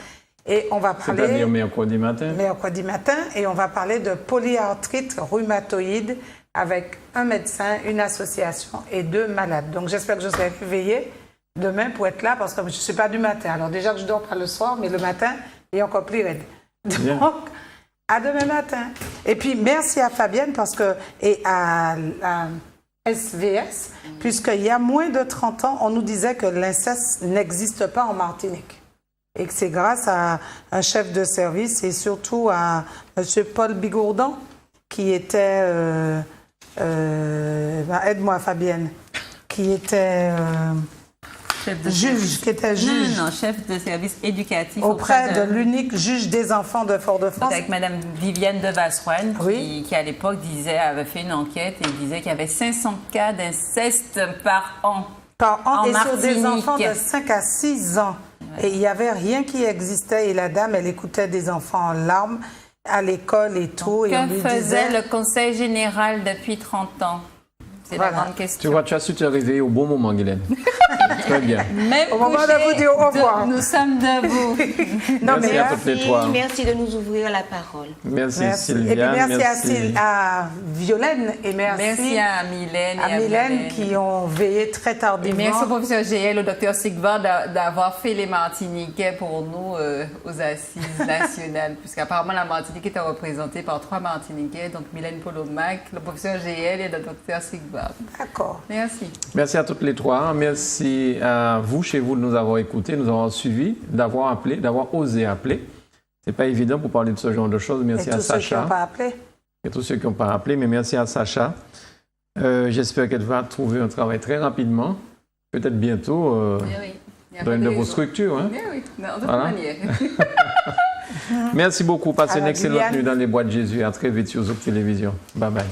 Et on va parler... C'est-à-dire mercredi matin? Mercredi matin. Et on va parler de polyarthrite rhumatoïde avec un médecin, une association et 2 malades. Donc, j'espère que je serai réveillée demain pour être là parce que je ne suis pas du matin. Alors, déjà que je dors pas le soir, mais le matin, il est encore plus raide. Donc, à demain matin. Et puis, merci à Fabienne et à SVS, puisqu'il y a moins de 30 ans, on nous disait que l'inceste n'existe pas en Martinique. Et que c'est grâce à un chef de service et surtout à M. Paul Bigourdan, qui était... aide-moi, Fabienne. Qui était... juge. Non, chef de service éducatif. Auprès de l'unique juge des enfants de Fort-de-France. Avec Mme Viviane de Vassoine, qui à l'époque avait fait une enquête et disait qu'il y avait 500 cas d'inceste par an. Par an, et Martinique. sur des enfants de 5 à 6 ans. Ouais. Et il n'y avait rien qui existait. Et la dame, elle écoutait des enfants en larmes à l'école et tout. Donc, que faisait le Conseil général depuis 30 ans? C'est la grande question. Tu vois, tu as su te réveiller au bon moment, Guylaine. Très bien. Même au moment de vous dire au revoir. Nous sommes debout. Merci à toutes les trois. Merci de nous ouvrir la parole. Merci Sylviane. Et puis merci à Violaine et merci à Mylène. À Mylène qui ont veillé très tardivement. Et merci au professeur GL, au docteur Sigvard d'avoir fait les Martiniquais pour nous aux assises nationales. Puisqu'apparemment la Martinique était représentée par 3 Martiniquais, donc Mylène Polomac, le professeur GL et le docteur Sigvard. D'accord. Merci. Merci à toutes les trois. Merci à vous, chez vous, de nous avoir écoutés, nous avoir suivis, d'avoir appelé, d'avoir osé appeler. C'est pas évident pour parler de ce genre de choses. Merci à Sacha. Et tous ceux qui n'ont pas appelé. Et tous ceux qui n'ont pas appelé, mais merci à Sacha. J'espère qu'elle va trouver un travail très rapidement, peut-être bientôt dans une de vos structures. Hein? Oui, de toute manière. Merci beaucoup. Passez une excellente nuit dans les bois de Jésus. À très vite sur Zouk Télévision. Bye bye.